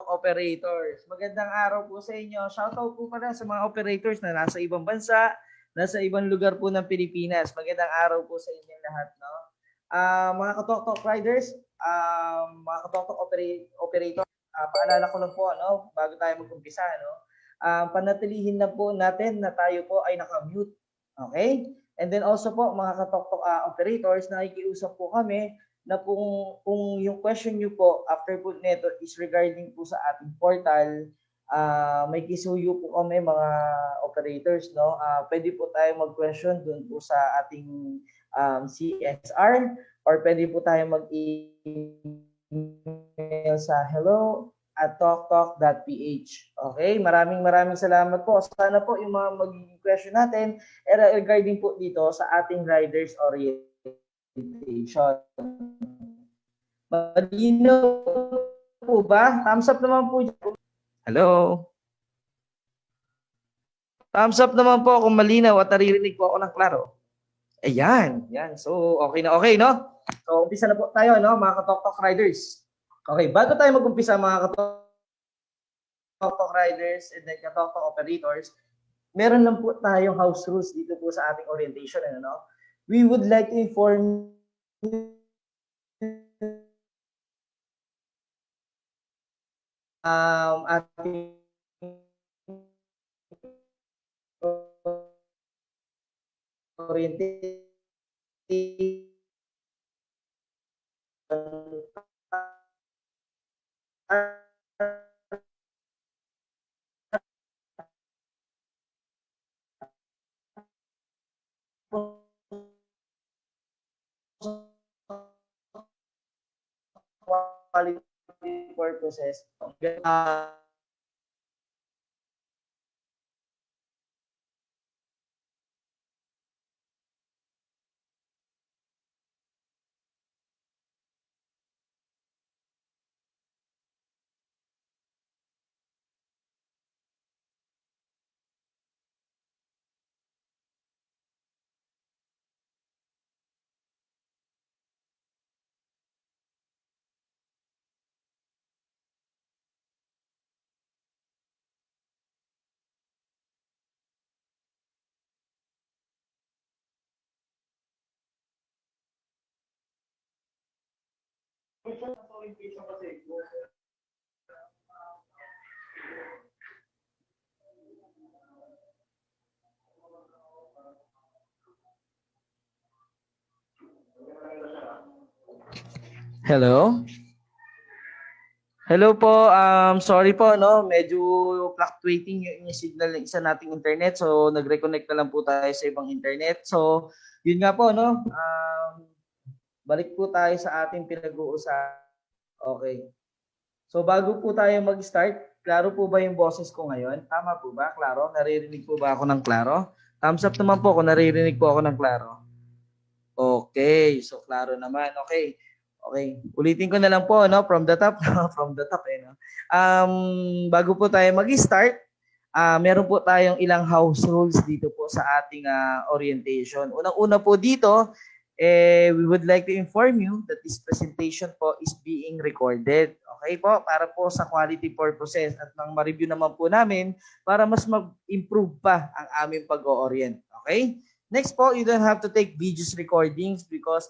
Operators. Magandang araw po sa inyo. Shoutout po pala sa mga operators na nasa ibang bansa, nasa ibang lugar po ng Pilipinas. Magandang araw po sa inyo lahat, no? Mga Katok-Tok Riders, mga Katok-Tok Operator, paalala ko lang po, no, bago tayo mag-umpisa, no, panatilihin na po natin na tayo po ay naka-mute. Okay? And then also po, mga Katok-Tok Operators, nakikiusap po kami na kung yung question nyo po after po nito is regarding po sa ating portal, may kisuyo po kami mga operators, no? Pwede po tayo mag-question dun po sa ating CSR, or pwede po tayo mag-email sa hello@talktalk.ph. Okay? Maraming salamat po. Sana po yung mga magiging question natin regarding po dito sa ating riders orientation. Malinaw po ba? Thumbs up naman po. Hello? Thumbs up naman po kung malinaw at naririnig po ako ng klaro. Ayan. Yan. So, okay na okay, no? So, umpisa na po tayo, no, mga Katok-Tok Riders. Okay, bago tayo mag-umpisa, mga Katok-Tok Riders and then Katok-Tok Operators, meron lang po tayong house rules dito po sa ating orientation, ano? We would like to inform ating orientation quality purposes. Hello? Hello po, sorry po, no, medyo fluctuating yung signal ng isa nating internet, so nag-reconnect na lang po tayo sa ibang internet. So, yun nga po, no, balik po tayo sa ating pinag-uusapan. Okay. So, bago po tayo mag-start, klaro po ba yung boses ko ngayon? Tama po ba? Klaro? Naririnig po ba ako ng klaro? Thumbs up naman po kung naririnig po ako ng klaro. Okay, so klaro naman. Okay. Okay, ulitin ko na lang po, no, from the top, from the top, no. Bago po tayo mag-start, meron po tayong ilang house rules dito po sa ating orientation. Unang-una po dito, we would like to inform you that this presentation po is being recorded. Okay po, para po sa quality purposes at nang ma-review naman po namin para mas mag-improve pa ang aming pag-o-orient. Okay? Next po, you don't have to take videos recordings because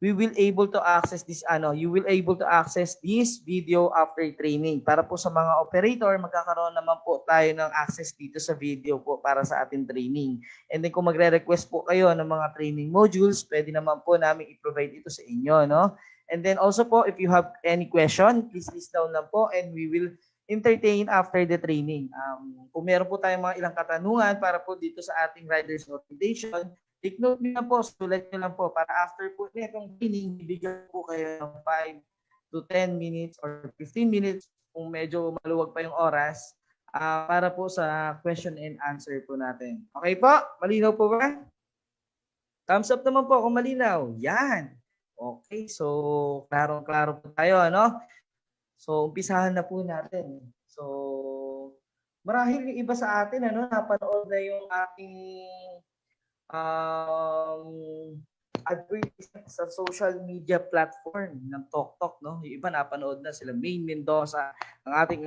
we will able to access this you will able to access this video after training. Para po sa mga operator, magkakaroon naman po tayo ng access dito sa video po para sa ating training. And then kung magre-request po kayo ng mga training modules, pwede naman po namin i-provide ito sa inyo, no? And then also po, if you have any question, please list down lang po and we will entertain after the training. Kung meron po tayong mga ilang katanungan para po dito sa ating riders orientation, take note nyo na po, sulat nyo lang po para after po itong training, bibigyan po kayo ng 5 to 10 minutes or 15 minutes kung medyo maluwag pa yung oras para po sa question and answer po natin. Okay po? Malinaw po ba? Thumbs up naman po kung malinaw. Yan. Okay, so klarong-klaro po tayo, ano? So, umpisahan na po natin. So, marahil yung iba sa atin, ano, napanood na yung ating advertisement sa social media platform ng TokTok, no? Yung iba napanood na sila Maine Mendoza, ang ating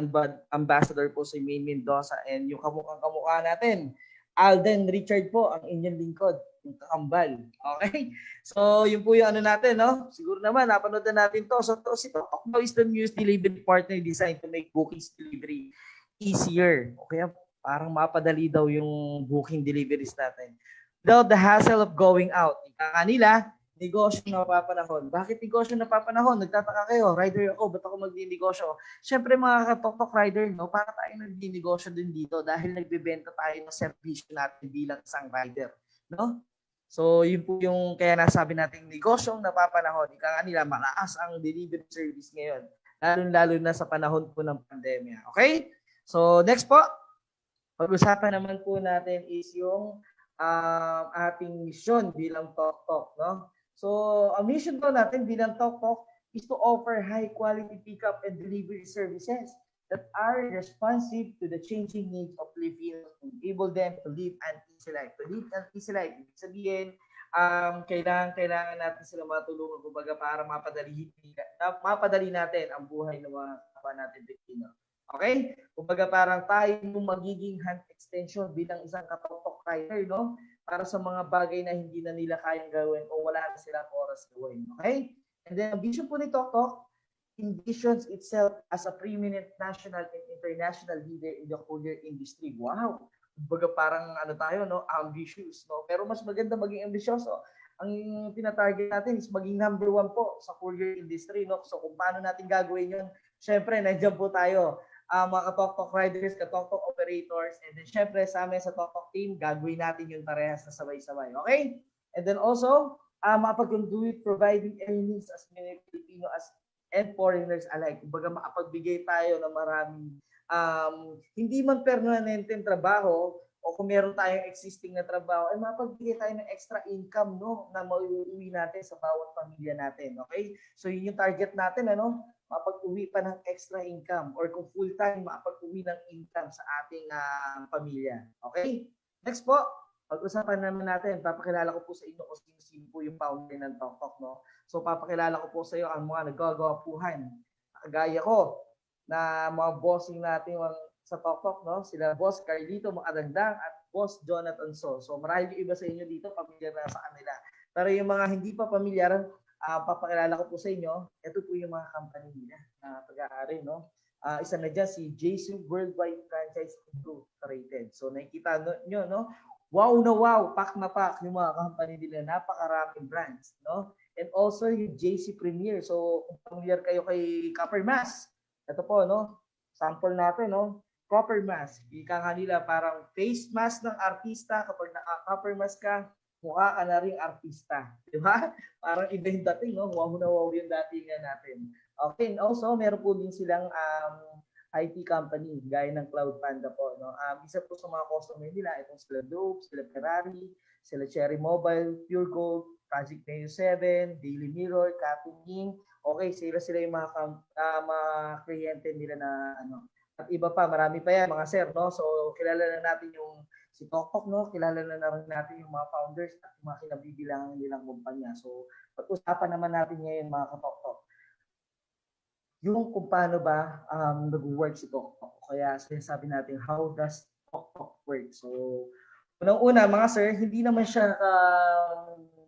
ambassador po si Maine Mendoza, and yung kamukhang-kamukha natin, Alden Richard po, ang inyong lingkod, yung kakambal. Okay? So, yun po yung ano natin, no? Siguro naman, napanood na natin to. So, si TokTok now is the newest delivery partner designed to make bookings delivery easier. Okay? Parang mapadali daw yung booking deliveries natin without the hassle of going out. Ika kanila, negosyo na napapanahon. Bakit negosyo na napapanahon? Nagtataka kayo, rider ako, ba't ako magdi-negosyo? Siyempre mga katok-tok rider, no, para tayo nagdi-negosyo din dito dahil nagbebenta tayo ng servisyo natin bilang isang rider. No? So, yun po yung kaya nasabi natin negosyong napapanahon. Ika kanila, malakas ang delivery service ngayon. Lalo-lalo na sa panahon po ng pandemya. Okay? So, next po, pag-usapan naman po natin is yung ating mission bilang TokTok, no? So, ang mission po natin bilang TokTok is to offer high quality pickup and delivery services that are responsive to the changing needs of Filipinos to enable them to live an easy life. To live an easy life, ibig sabihin, kailangan natin sila matulungan kumbaga para mapadali natin ang buhay ng mga kapwa natin Pilipino. Okay? Kumbaga parang tayo yung magiging hand extension bilang isang katok-tok rider, no? Para sa mga bagay na hindi na nila kayang gawin o wala na silang oras gawin. Okay? And then, ang vision po ni TokTok envisions itself as a preeminent national and international leader in the courier industry. Wow! Kumbaga parang ano tayo, no? Ambitious, no? Pero mas maganda maging ambisyoso. Ang tinatarget natin is maging number 1 po sa courier industry, no? So kung paano natin gagawin yun, syempre, nandiyan po tayo. Mga katok-tok riders, katok-tok operators, and then syempre sa amin sa TokTok team, gagawin natin yung parehas na sabay-sabay. Okay? And then also, makapag-conduit providing earnings as many Filipino as and foreigners alike. Kumbaga makapagbigay tayo ng maraming hindi man permanenteng trabaho o kung meron tayong existing na trabaho, ay mapagbigay tayo ng extra income, no, na mauuwi natin sa bawat pamilya natin. Okay? So yun yung target natin, ano? Mapag-uwi pa ng extra income or kung full-time, mapag-uwi ng income sa ating pamilya. Okay? Next po, pag-usapan naman natin, papakilala ko po sa inyo kung sino po yung founder ng TokTok, no? So papakilala ko po sa iyo ang mga nagagawapuhan. Kagaya ko na mga bossing natin sa TokTok, no? Sila Boss Carlito Makadagdag at Boss Jonathan So. So marahil yung iba sa inyo dito, pamilyar na sa kanila. Pero yung mga hindi pa pamilyar, papakilala ko po sa inyo, ito po yung mga company nila na pag-aari, no? Isa na dyan si JC Worldwide Franchise Incorporated. So nakikita nyo, no? Wow na wow, pack na pack yung mga company nila, napakaraming brands, no? And also yung JC Premier. So kung familiar kayo kay Copper Mask, ito po, no? Sample natin, no? Copper Mask. Ika nga nila parang face mask ng artista. Kapag naka-copper mask ka, mukha ka na rin artista. Di ba? Parang iba yung dating, no? Wow na wow yung datingan natin. Okay, and also meron po din silang IT company, gaya ng Cloud Panda po. No? Isa po sa mga customer nila, itong sila Dope, sila Ferrari, sila Cherry Mobile, Pure Gold, Project Neo 7, Daily Mirror, Capping. Okay, sila yung mga kliyente nila na ano. At iba pa, marami pa yan, mga sir, no? So, kilala na natin yung si TokTok, no? Kilala na rin natin yung mga founders at yung mga kinabibilangan nilang kumpanya. So, pag-usapan naman natin ngayon, mga kaTokTok, yung kung paano ba nag-work si TokTok. Kaya sinasabi natin, how does TokTok work? So, unang-una, mga sir, hindi naman siya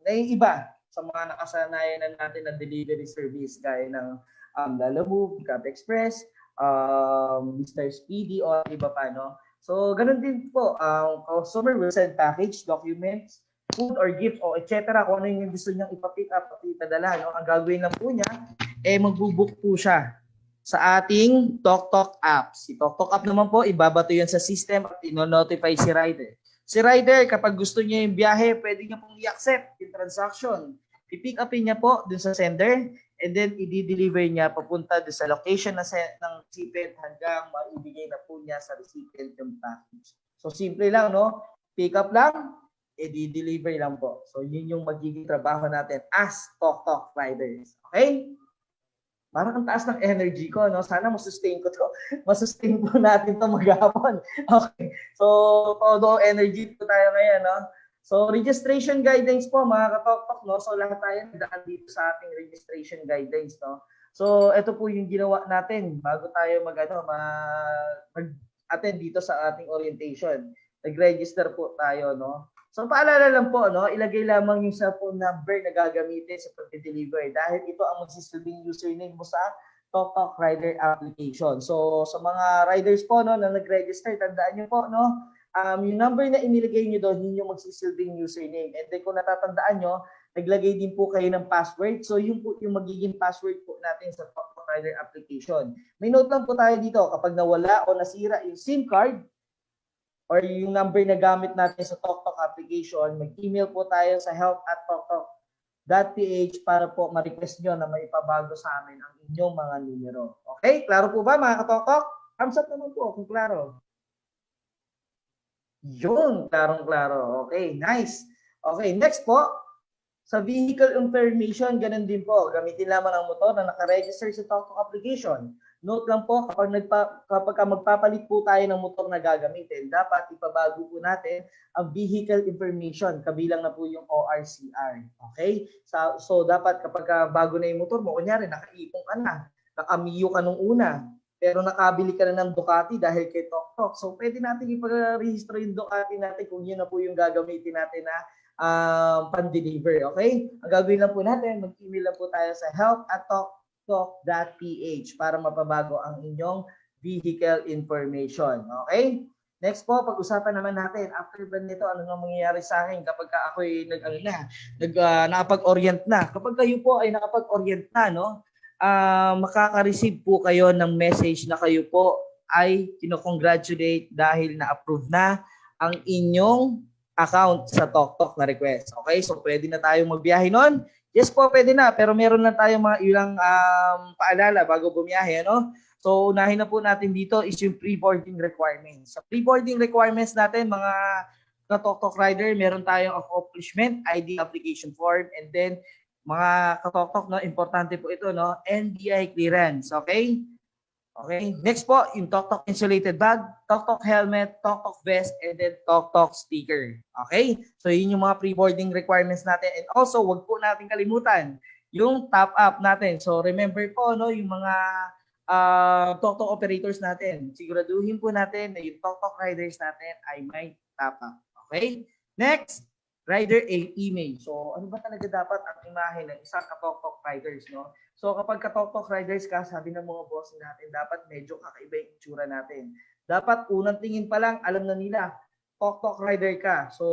naiiba sa mga nakasanayan na natin na delivery service gaya ng Lalamove, Grab Express, Mr. Speedy o iba pa, no? So, ganun din po. Customer will send package, documents, food or gift o etc. Kung ano yung gusto niyang ipa-pick up at ipadala, no? Ang gagawin lang po niya, magbubook po siya sa ating TokTok app. Si TokTok app naman po, ibabato yan sa system at ino-notify si rider. Si rider, kapag gusto niya yung biyahe, pwede niya pong i-accept yung transaction. I-pick upin niya po dun sa sender and then i-deliver niya papunta dun sa location ng recipient hanggang maibigay na po niya sa recipient yung package. So simple lang, no? Pick up lang, i-deliver lang po. So yun yung magiging trabaho natin as TokTok riders. Okay? Parang ang taas ng energy ko, no? Sana masustain ko to. Masustain po natin to maghapon. Okay. So, todo energy po tayo ngayon, no? So registration guidelines po mga katoktok, no? So lahat tayo daan dito sa ating registration guidelines, no? So ito po yung ginawa natin bago tayo mag-attend dito sa ating orientation. Nag-register po tayo, no? So paalala lang po, no? Ilagay lamang yung cellphone number na gagamitin sa pag-deliver dahil ito ang magsisilbing username mo sa TokTok Rider application. So sa mga riders po, no, na nag-register, tandaan niyo po, no? Yung number na inilagay nyo doon, yun yung magsisilbing username. And then kung natatandaan nyo, naglagay din po kayo ng password. So yun po yung magiging password po natin sa TokTok Rider application. May note lang po tayo dito, kapag nawala o nasira yung SIM card or yung number na gamit natin sa TokTok application, mag-email po tayo sa help@toktok.ph para po ma-request nyo na maipabago sa amin ang inyong mga numero. Okay? Klaro po ba mga katoktok? Thumbs up naman po kung klaro. Yun, klarong-klaro. Okay, nice. Okay, next po. Sa vehicle information, ganun din po. Gamitin lamang ang motor na nakaregister sa TokTok application. Note lang po, kapag magpapalit po tayo ng motor na gagamitin, dapat ipabago po natin ang vehicle information. Kabilang na po yung ORCR. Okay? So dapat kapag bago na yung motor mo, kunyari, nakaipong ka na, nakamiyo ka nung una, pero nakabili ka na ng Ducati dahil kay TokTok. So pwede natin ipag-register yung Ducati natin kung yun na po yung gagamitin natin na pan-deliver. Okay? Ang gagawin lang po natin, mag-email lang po tayo sa help@toktok.ph para mapabago ang inyong vehicle information. Okay? Next po, pag-usapan naman natin, after ba nito, ano nga mangyayari sa akin kapag ako'y nakapag-orient na. Kapag kayo po ay nakapag-orient na, no? Makaka-receive po kayo ng message na kayo po ay kino-congratulate dahil na-approve na ang inyong account sa TokTok na request. Okay? So pwede na tayong magbiyahe nun? Yes po, pwede na. Pero meron na tayong mga ilang paalala bago bumiyahe. Ano? So unahin na po natin dito is yung pre-boarding requirements. Sa pre-boarding requirements natin, mga TokTok rider, meron tayong accomplishment, ID application form, and then mga katoktok, no, importante po ito, no, NBI clearance, okay? Okay, next po, yung TokTok insulated bag, TokTok helmet, TokTok vest, and then TokTok sticker. Okay? So yun yung mga pre-boarding requirements natin. And also, wag po natin kalimutan yung top up natin. So remember po, no, yung mga TokTok operators natin, siguraduhin po natin na yung TokTok riders natin ay may top up. Okay? Next, rider email. So, ano ba talaga dapat ang imahe ng isang ka-TokTok riders, no? So, kapag ka-TokTok riders ka, sabi ng mga boss natin, dapat medyo kakaiba yung itsura natin. Dapat unang tingin pa lang, alam na nila, TokTok rider ka. So,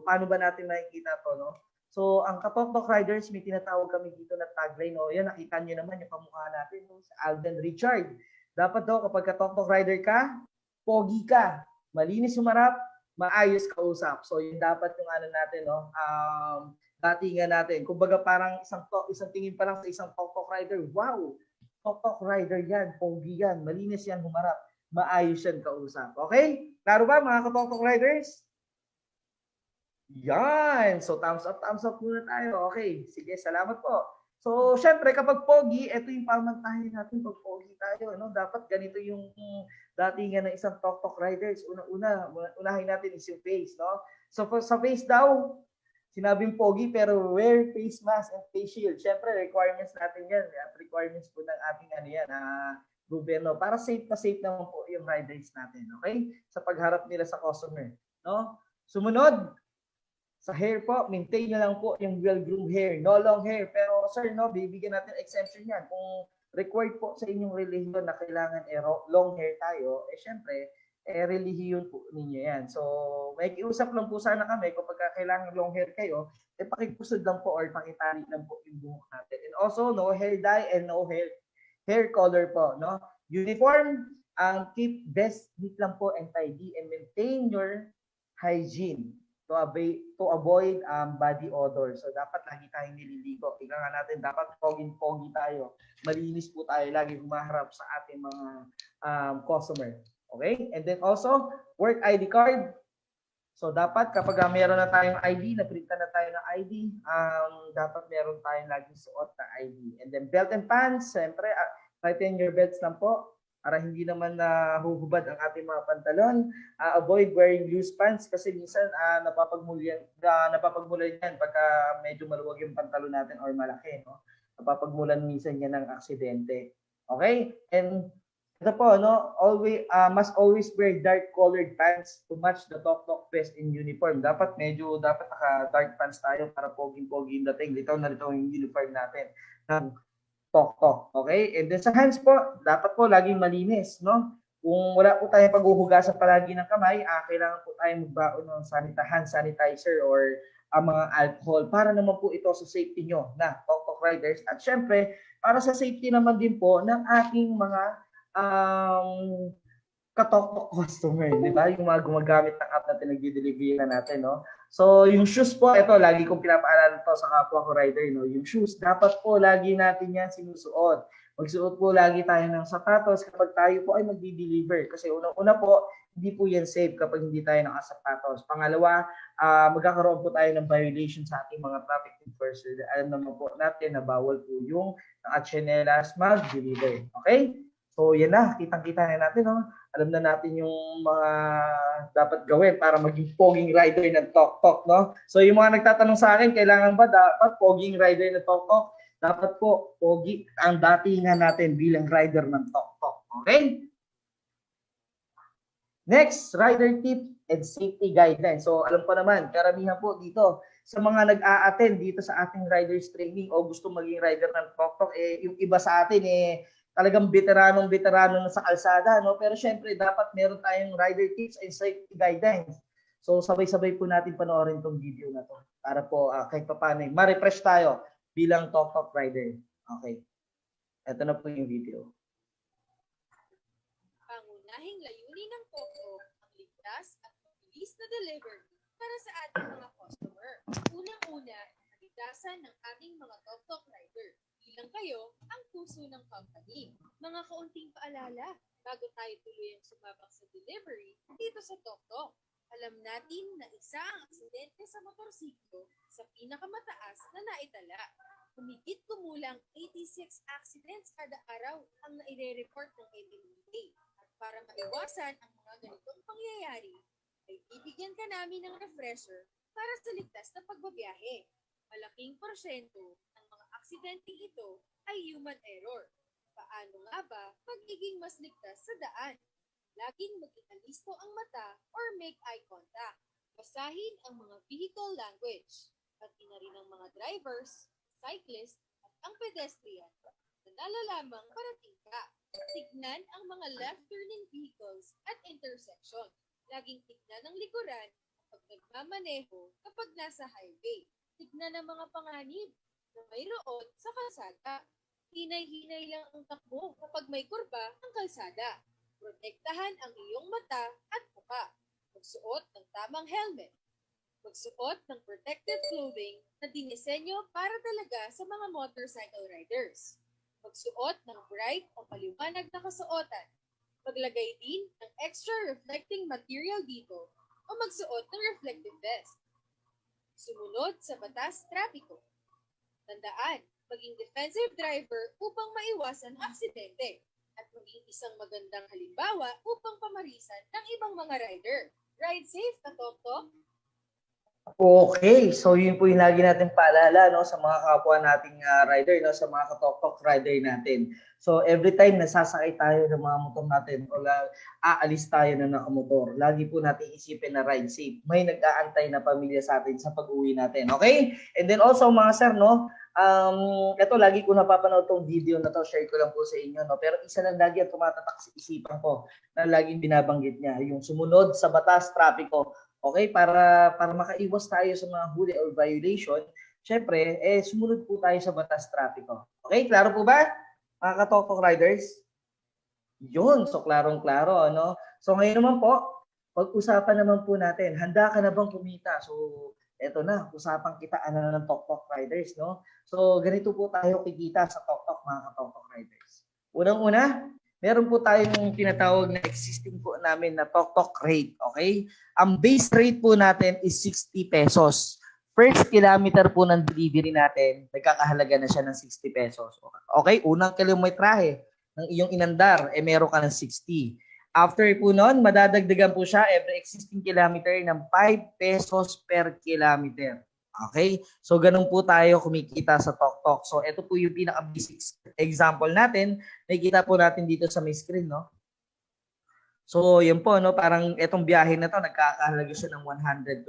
paano ba natin makikita to, no? So, ang ka-TokTok riders, may tinatawag kami dito na tagline, no? Yan, nakita nyo naman yung pamukha natin, no? Si Alden Richard. Dapat daw, kapag ka-TokTok rider ka, pogi ka, malinis humarap, maayos kausap. So yun dapat yung ano natin, no, datingan natin. Kumbaga parang isang tingin pa lang sa isang TokTok rider, wow, TokTok rider yan, pogi yan, malinis yan humarap, maayos yan kausap. Okay? Klaro ba mga ka-TokTok riders? Yan. So thumbs up muna tayo. Okay. Sige, salamat po. So, syempre, kapag pogi, ito yung pamantahin natin pag pogi tayo. No? Dapat ganito yung datingan ng isang TokTok riders. Unahin natin is yung face. No? So, sa face daw, sinabing pogi, pero wear face mask and face shield. Syempre, requirements natin yan. Requirements po ng ating gobyerno. Para safe na safe naman po yung riders natin. Okay? Sa pagharap nila sa customer. No? Sumunod, sa hair po, maintain nyo lang po yung well-groomed hair. No long hair. Pero sir, no, bibigyan natin exemption yan. Kung required po sa inyong relihiyon na kailangan long hair tayo, syempre, relihiyon po ninyo yan. So, may kiusap lang po sana kami kung kailangan long hair kayo, pakipusod lang po or pakitali lang po yung buhok natin. And also, no hair dye and no hair color po. No? Uniform, keep best neat lang po and tidy and maintain your hygiene to avoid body odor. So dapat lagi tayong nililigo. Ika nga natin, dapat pogi tayo. Malinis po tayo lagi humaharap sa ating mga customer. Okay? And then also, work ID card. So dapat kapag meron na tayong ID, naprintan na tayo ng ID, dapat meron tayong laging suot na ID. And then belt and pants, siyempre, tighten your belts lang po. para hindi naman nahuhubad ang ating mga pantalon. Avoid wearing loose pants kasi minsan napapagmulan yan pagka medyo maluwag yung pantalon natin or malaki. No? Napapagmulan minsan yan ng aksidente. Okay? And ito po, no, must always wear dark colored pants to match the Tok vest in uniform. Dapat naka-dark pants tayo para poging-pogi yung dating. Litaw na litaw yung uniform natin ng Tok. Okay? And then sa hands po, dapat po laging malinis, no? Kung wala po tayong paghuhugasan palagi ng kamay, kailangan po tayong magbaon ng hand sanitizer or mga alcohol para naman po ito sa safety nyo na Tok riders. At syempre, para sa safety naman din po ng aking mga katok customer, di ba? Yung mga gumagamit ng app na pinag-delivery na natin, no? So, yung shoes po, ito, lagi kong pinapaalala to sa kapwa ko rider, no? Yung shoes, dapat po lagi natin yan sinusuot. Magsuot po lagi tayo ng sapatos kapag tayo po ay magdi-deliver. Kasi unang-una po, hindi po yan safe kapag hindi tayo nakasapatos. Pangalawa, magkakaroon po tayo ng violation sa ating mga traffic enforcer. Alam naman po natin na bawal po yung tsinelas mag-deliver. Okay? So, yan na. Kitang-kita na natin. No? Alam na natin yung mga dapat gawin para maging poging rider ng Tok. No? So, yung mga nagtatanong sa akin, kailangan ba dapat poging rider ng Tok? Dapat po, pogi ang datingan natin bilang rider ng Tok. Okay? Next, rider tip and safety guidelines. So, alam ko naman, karamihan po dito sa mga nag-a-attend dito sa ating riders training o gusto maging rider ng Tok, yung iba sa atin, talagang veteranong na sa kalsada, no? Pero syempre, dapat meron tayong rider tips and safety guidelines. So, sabay-sabay po natin panoorin tong video na to para po kahit paano ma-refresh tayo bilang Tok rider. Okay. Ito na po yung video. Pangunahing layunin ng Tok ang ligtas at mabilis na delivery para sa ating mga customer. Unang-una, ligtasan ng aming mga Tok rider. Bilang kayo ang puso ng company. Mga kaunting paalala bago tayo tuluyang sumabak sa delivery dito sa Tok. Alam natin na isa ang aksidente sa motorsiklo sa pinakamataas na naitala. Humigit kumulang 86 accidents kada araw ang naire-report ng FMEA. At para maiwasan ang mga ganitong pangyayari, ay bibigyan ka namin ng refresher para sa ligtas na pagbabiyahe. Malaking porsyento ng mga aksidenteng ito ay human error. Paano nga ba magiging mas ligtas sa daan? Laging mag-inalisto ang mata or make eye contact. Basahin ang mga vehicle language, pati na rin ang mga drivers, cyclists, at ang pedestrian na nalalamang parating ka. Tignan ang mga left turning vehicles at intersection. Laging tignan ang likuran kapag nagmamaneho kapag nasa highway. Tignan ang mga panganib na mayroon sa kalsada. Hinay-hinay lang ang takbo kapag may kurba ang kalsada. Protektahan ang iyong mata at mukha. Magsuot ng tamang helmet. Magsuot ng protective clothing na dinisenyo para talaga sa mga motorcycle riders. Magsuot ng bright o maliwanag na kasuotan. Maglagay din ng extra reflecting material dito o magsuot ng reflective vest. Sumunod sa batas trapiko. Tandaan, maging defensive driver upang maiwasan ang aksidente at maging isang magandang halimbawa upang pamarisan ng ibang mga rider. Ride safe, Tok. Okay, so yun po yung lagi natin paalala, no, sa mga kapwa nating rider, no, sa mga katok rider natin. So every time nasasakay tayo ng mga motor natin o aalis tayo na nakamotor, lagi po natin isipin na ride safe. May nag-aantay na pamilya sa atin sa pag-uwi natin. Okay? And then also mga sir, no, ito lagi ko napapanood tong video na to, share ko lang po sa inyo, no. Pero isa lang lagi ang tumatatak sa isipan ko na laging binabanggit niya, yung sumunod sa batas trapiko. Okay, para makaiwas tayo sa mga huli or violation, syempre, sumunod po tayo sa batas trapiko. Okay, klaro po ba, mga katok riders? Yun, so klarong-klaro, ano? So ngayon naman po, pag-usapan naman po natin, handa ka na bang kumita? So, eto na, usapan kita na ng Tok riders, no? So, ganito po tayo kikita sa Tok, mga katok riders. Unang-una, meron po tayong tinatawag na existing po namin na Tok rate, okay? Ang base rate po natin is 60 pesos. First kilometer po ng delivery natin, nagkakahalaga na siya ng 60 pesos. Okay? Unang kilometrahe, ng iyong inandar, meron ka ng 60. After po nun, madadagdagan po siya every existing kilometer ng 5 pesos per kilometer. Okay? So, ganun po tayo kumikita sa TokTok. So, ito po yung pinaka-basic example natin. Nakikita po natin dito sa may screen, no? So, yun po, no? Parang itong biyahe na to, nagkakahalaga siya ng 125.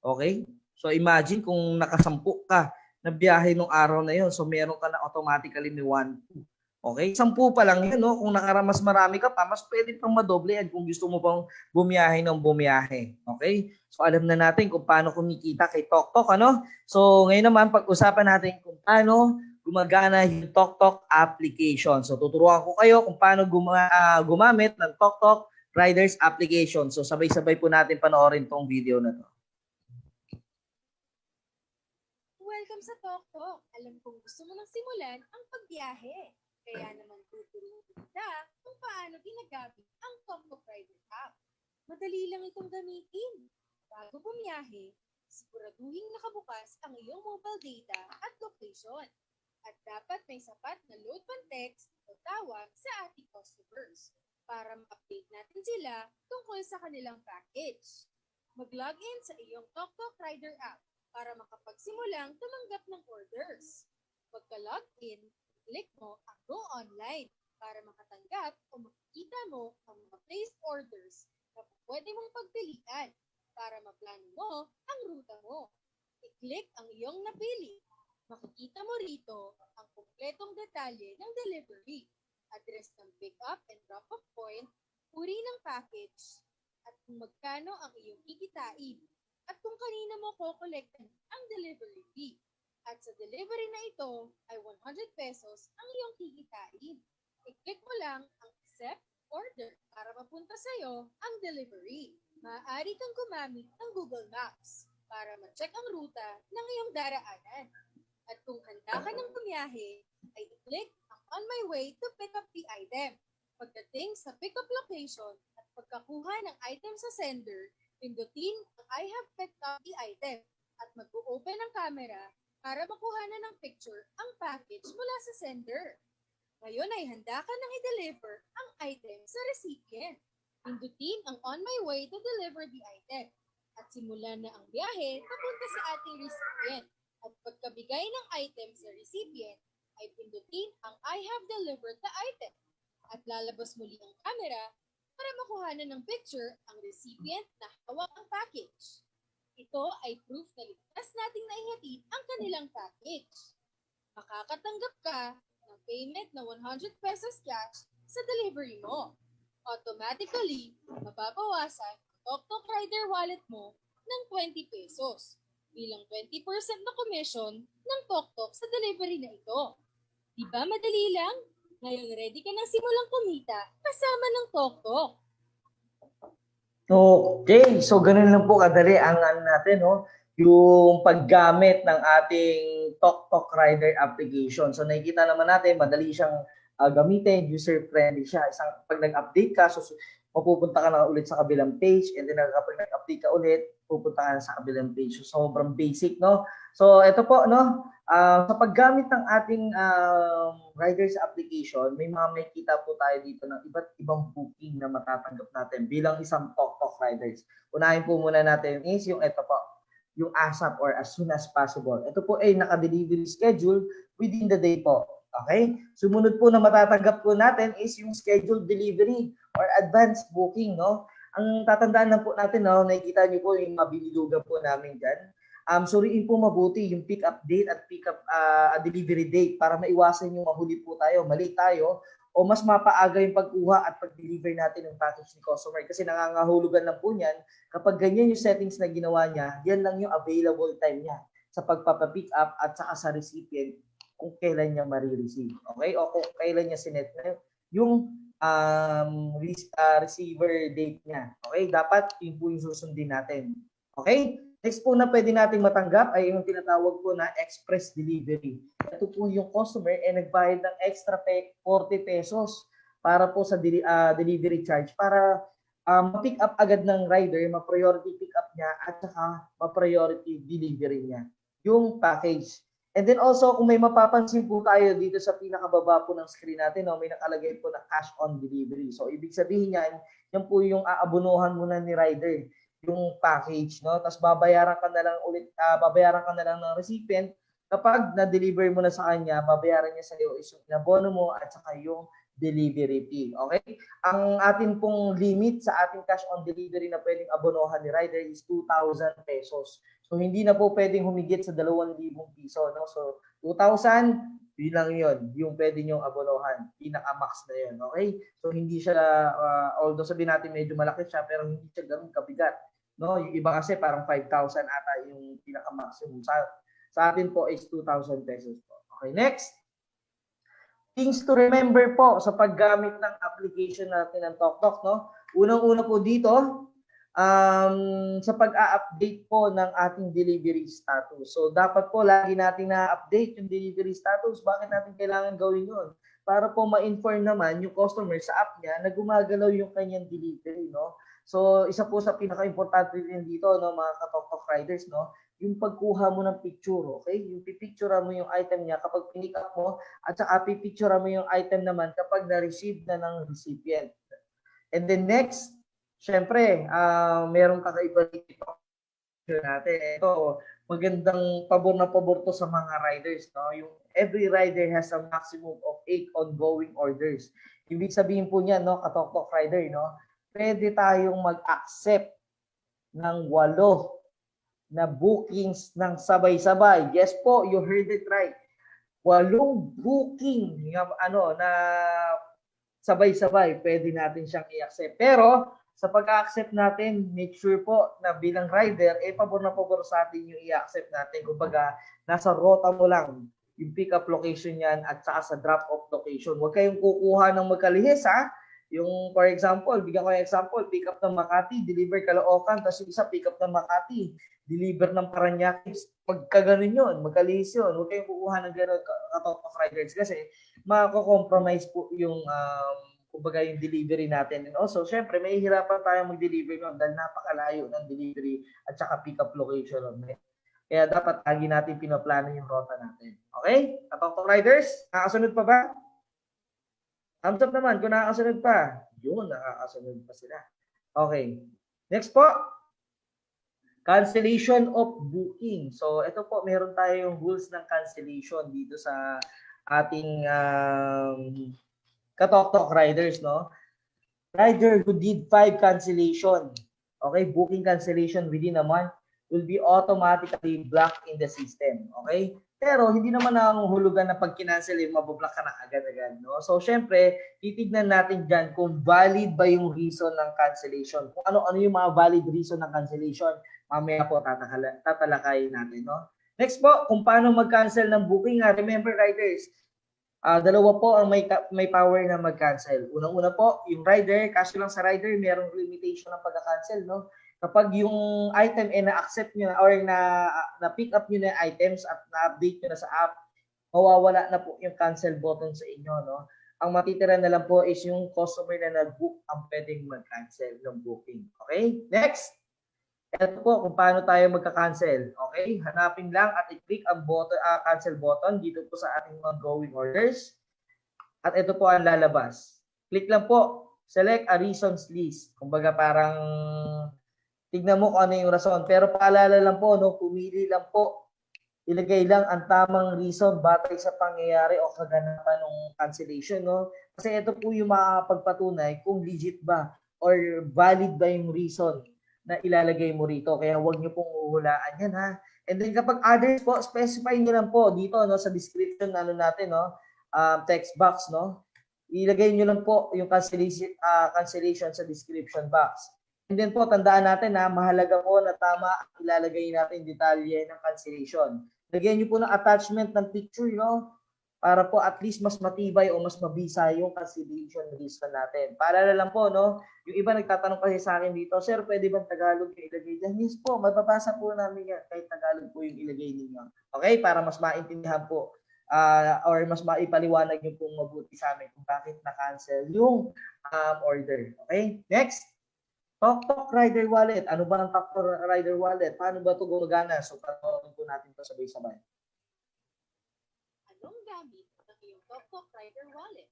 Okay? So, imagine kung nakasampu ka na biyahe nung araw na yun. So, meron ka na automatically ni 1,2. Okay? 10 pa lang yun, no? Kung nakaramas marami ka pa, mas pwede pang madoble yan kung gusto mo pang bumiyahe ng bumiyahe. Okay? So, alam na natin kung paano kumikita kay TokTok, ano? So, ngayon naman, pag-usapan natin kung paano gumagana yung TokTok application. So, tuturuan ko kayo kung paano gumamit ng TokTok Riders application. So, sabay-sabay po natin panoorin tong video na to. Welcome sa TokTok. Alam kong gusto mo nang simulan ang pagbiyahe. Kaya naman tuturuan kita kung paano ginagamit ang TokTok Rider app. Madali lang itong gamitin. Bago bumiyahe, siguraduhin nakabukas ang iyong mobile data at location. At dapat may sapat na load pan text o tawag sa ating customers para ma-update natin sila tungkol sa kanilang package. Mag-login sa iyong TokTok Rider app para makapagsimulang tumanggap ng orders. Pagka-login, click mo ang Go Online para makatanggap o makikita mo ang mga placed orders na pwede mong pagpilian para maplano mo ang ruta mo. I-click ang iyong napili. Makikita mo rito ang kumpletong detalye ng delivery, address ng pick-up and drop-off point, uri ng package, at kung magkano ang iyong kikitain, at kung kanina mo kokolektan ang delivery fee. At sa delivery na ito ay 100 pesos ang iyong kikitain. I-click mo lang ang accept order para mapunta sa iyo ang delivery. Maaari kang gumamit ng Google Maps para ma-check ang ruta ng iyong daraanan. At kung handa ka ng bumiyahe, ay i-click ang On My Way to pick up the item. Pagdating sa pick-up location at pagkakuha ng item sa sender, pindutin ang I have picked up the item at mag-open ang camera para makuha na ng picture ang package mula sa sender. Ngayon ay handa ka nang i-deliver ang item sa recipient. Pindutin ang On My Way to deliver the item at simulan na ang biyahe papunta sa ating recipient. At pagkabigay ng item sa recipient, ay pindutin ang I have delivered the item at lalabas muli ang camera para makuha na ng picture ang recipient na hawak ang package. Ito ay proof na ligtas nating naihatid ang kanilang package. Makakatanggap ka ng payment na 100 pesos cash sa delivery mo. Automatically, mababawasan ang TokTok Rider wallet mo ng 20 pesos bilang 20% na commission ng TokTok sa delivery na ito. Di ba madali lang? Ngayon ready ka nang simulang kumita kasama ng TokTok. Okay, so ganun lang po kadali ang natin, no? Yung paggamit ng ating TokTok Rider application. So nakikita naman natin, madali siyang gamitin, user-friendly siya. Pag nag-update ka, so mapupunta ka na ulit sa kabilang page, and then kapag nag-update ka ulit, pupunta ka na sa kabilang page. So sobrang basic, no? So ito po, no? Sa paggamit ng ating Riders application, may mga makikita po tayo dito ng iba't ibang booking na matatanggap natin bilang isang TokTok Riders. Unahin po muna natin is yung ito po, yung ASAP or as soon as possible. Ito po ay naka-delivery schedule within the day po. Okay? Sumunod po na matatanggap po natin is yung scheduled delivery or advanced booking, no? Ang tatandaan lang po natin, no, nakikita niyo po yung mabililugan po namin dyan. Suriin po mabuti yung pick up date at pick up delivery date para maiwasan yung mahuli po tayo, mali tayo, o mas mapaaga yung pagkuha at pag-deliver natin ng package ni customer. Kasi nangangahulugan lang po niyan, kapag ganyan yung settings na ginawa niya, yan lang yung available time niya sa pagpapapick up at saka sa recipient kung kailan niya marireceive. Okay? O kung kailan niya sinet na yung receiver date niya. Okay? Dapat yun po yung susundin natin. Okay? Next po na pwede nating matanggap ay yung tinatawag po na express delivery. Ito po yung customer ay nagbayad ng extra 40 pesos para po sa delivery charge para ma-pick up agad ng rider, ma-priority pick up niya at saka ma-priority delivery niya yung package. And then also, kung may mapapansin po tayo dito sa pinakababa po ng screen natin, no, may nakalagay po na cash on delivery. So, ibig sabihin yan, yan po yung aabunuhan muna ni rider, yung package, no? Tapos babayaran ka na lang ulit, babayaran ka na lang ng recipient. Kapag na-deliver mo na sa kanya, babayaran niya sa iyo is yung inabono mo at saka yung delivery fee. Okay? Ang atin pong limit sa ating cash on delivery na pwedeng abonohan ni rider is 2,000 pesos. So, hindi na po pwedeng humigit sa 2,000 piso. No? So, 2,000, yun lang yun. Yung pwede nyong abonohan. Pinaka-max na yun. Okay? So, hindi siya, although sabihin natin medyo malaki siya, pero hindi siya ganun kabigat. No? Yung iba kasi parang 5,000 ata yung pinaka-maximum. Sa atin po is 2,000 pesos po. Okay, next. Things to remember po sa paggamit ng application natin ng TokTok, no? Unang-una po dito, sa pag-a-update po ng ating delivery status. So, dapat po lagi natin na-update yung delivery status. Bakit natin kailangan gawin yun? Para po ma-inform naman yung customer sa app niya na gumagalaw yung kanyang delivery, no? So, isa po sa pinaka-importante din dito, no, mga ka-TokTok riders, no? Yung pagkuha mo ng picture, okay? Yung pipicture mo yung item niya kapag pinick up mo at saka pipicture mo yung item naman kapag na-receive na ng recipient. And then next, syempre, merong kakaiba dito natin. Ito, magandang pabor na pabor to sa mga riders, no? Yung every rider has a maximum of 8 ongoing orders. Ibig sabihin po niyan, no, ka-TokTok rider, no? Pwede tayong mag-accept ng 8 na bookings ng sabay-sabay. Yes po, you heard it right. 8 booking na sabay-sabay, pwede natin siyang i-accept. Pero sa pag-accept natin, make sure po na bilang rider, pabor na pabor sa atin yung i-accept natin. Kumbaga, nasa rota mo lang yung pick-up location yan at saka sa drop-off location. Huwag kayong kukuha ng magkalihis, ha? Yung, for example, bigyan ko yung example, pick-up ng Makati, deliver Caloocan, tapos yung isa pick-up ng Makati, deliver ng Paranaque. Pagka ganun yun, magkalihis yun. Huwag kayong kukuha ng gano'n ka-TokTok riders kasi mako-compromise po yung kumbaga yung delivery natin. And also, syempre, may hirapan tayong mag-deliver nun dahil napakalayo ng delivery at saka pick-up location nun. Kaya dapat lagi natin pinoplano yung rota natin. Okay? ka-TokTok riders, nakakasunod pa ba? Thumbs up naman kung nakakasunod pa. Yun, nakakasunod pa sila. Okay. Next po. Cancellation of booking. So, ito po, meron tayong rules ng cancellation dito sa ating ka-TokTok riders, no? Rider who did 5 cancellation, okay, booking cancellation within a month will be automatically blocked in the system, okay? Pero hindi naman nanguhulugan na pag kinancel maboblock ka na agad-agad, no? So syempre, titignan natin diyan kung valid ba yung reason ng cancellation. Kung ano-ano yung mga valid reason ng cancellation, mamaya po tatalakayin natin, no? Next po, kung paano mag-cancel ng booking. Remember riders, dalawa po ang may power na mag-cancel. Unang-una po, yung rider, kaso lang sa rider, merong limitation ng pagka-cancel, no? Kapag yung item na-accept nyo or na-pick up nyo na items at na-update nyo na sa app, mawawala na po yung cancel button sa inyo, no? Ang matitira na lang po is yung customer na nag-book ang pwedeng mag-cancel ng booking. Okay? Next! Ito po kung paano tayo magka-cancel. Okay? Hanapin lang at i-click ang button, cancel button dito po sa ating ongoing orders. At ito po ang lalabas. Click lang po. Select a reasons list. Kumbaga parang tignan mo kung ano yung rason. Pero paalala lang po, no, pumili lang po. Ilagay lang ang tamang reason batay sa pangyayari o kaganapan ng cancellation. No? Kasi ito po yung makapagpatunay kung legit ba or valid ba yung reason na ilalagay mo rito. Kaya huwag niyo pong uhulaan yan, ha. And then kapag others po, specify niyo lang po dito, no, sa description natin, no, text box, no. Ilagay niyo lang po yung cancellation sa description box. And then po, tandaan natin na mahalaga po na tama ilalagay natin detalye ng cancellation. Lagyan niyo po ng attachment ng picture, no, para po at least mas matibay o mas mabisa yung cancellation reason natin. Para lang po, no, yung iba nagtatanong kasi sa akin dito, sir, pwede bang Tagalog yung ilagay dyan? Yes po, mababasa po namin yan, kahit Tagalog po yung ilagay ninyo. Okay, para mas maintindihan po or mas maipaliwanag nyo pong mabuti sa amin kung bakit na-cancel yung order. Okay, next. TokTok Rider Wallet. Ano ba ang TokTok Rider Wallet? Paano ba ito gumagana? So, panoorin po natin ito sabay-sabay. anong gamit ng iyong TokTok Rider wallet.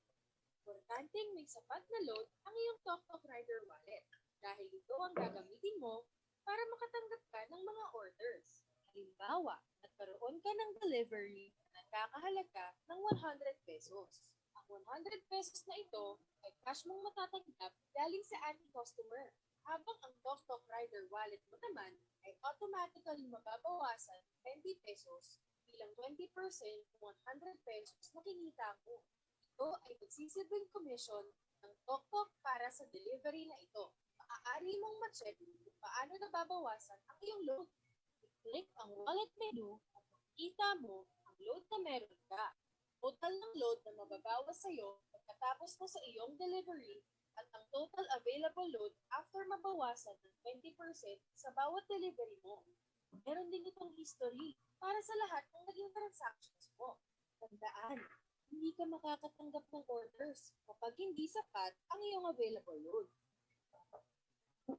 Importanteng may sapat na load ang iyong TokTok Rider wallet dahil ito ang gagamitin mo para makatanggap ka ng mga orders. Halimbawa, nagkaroon ka ng delivery na nagkakahalaga ng 100 pesos. Ang 100 pesos na ito ay cash mong matatanggap galing sa ating customer. Habang ang TokTok Rider wallet mo naman ay automatically mababawasan 20 pesos bilang 20% ng 100 pesos na kinita mo. Ito ay magsisilbing commission ng TokTok para sa delivery na ito. Maaari mong ma-check kung paano nababawasan ang iyong load. I-click ang wallet menu at makikita mo ang load na meron ka. Total ng load na mababawas sa iyo pagkatapos mo sa iyong delivery at ang total available load after mabawasan ng 20% sa bawat delivery mo. Meron din itong history para sa lahat ng naging transactions mo. Tandaan, hindi ka makakatanggap ng orders kapag hindi sapat ang iyong available load.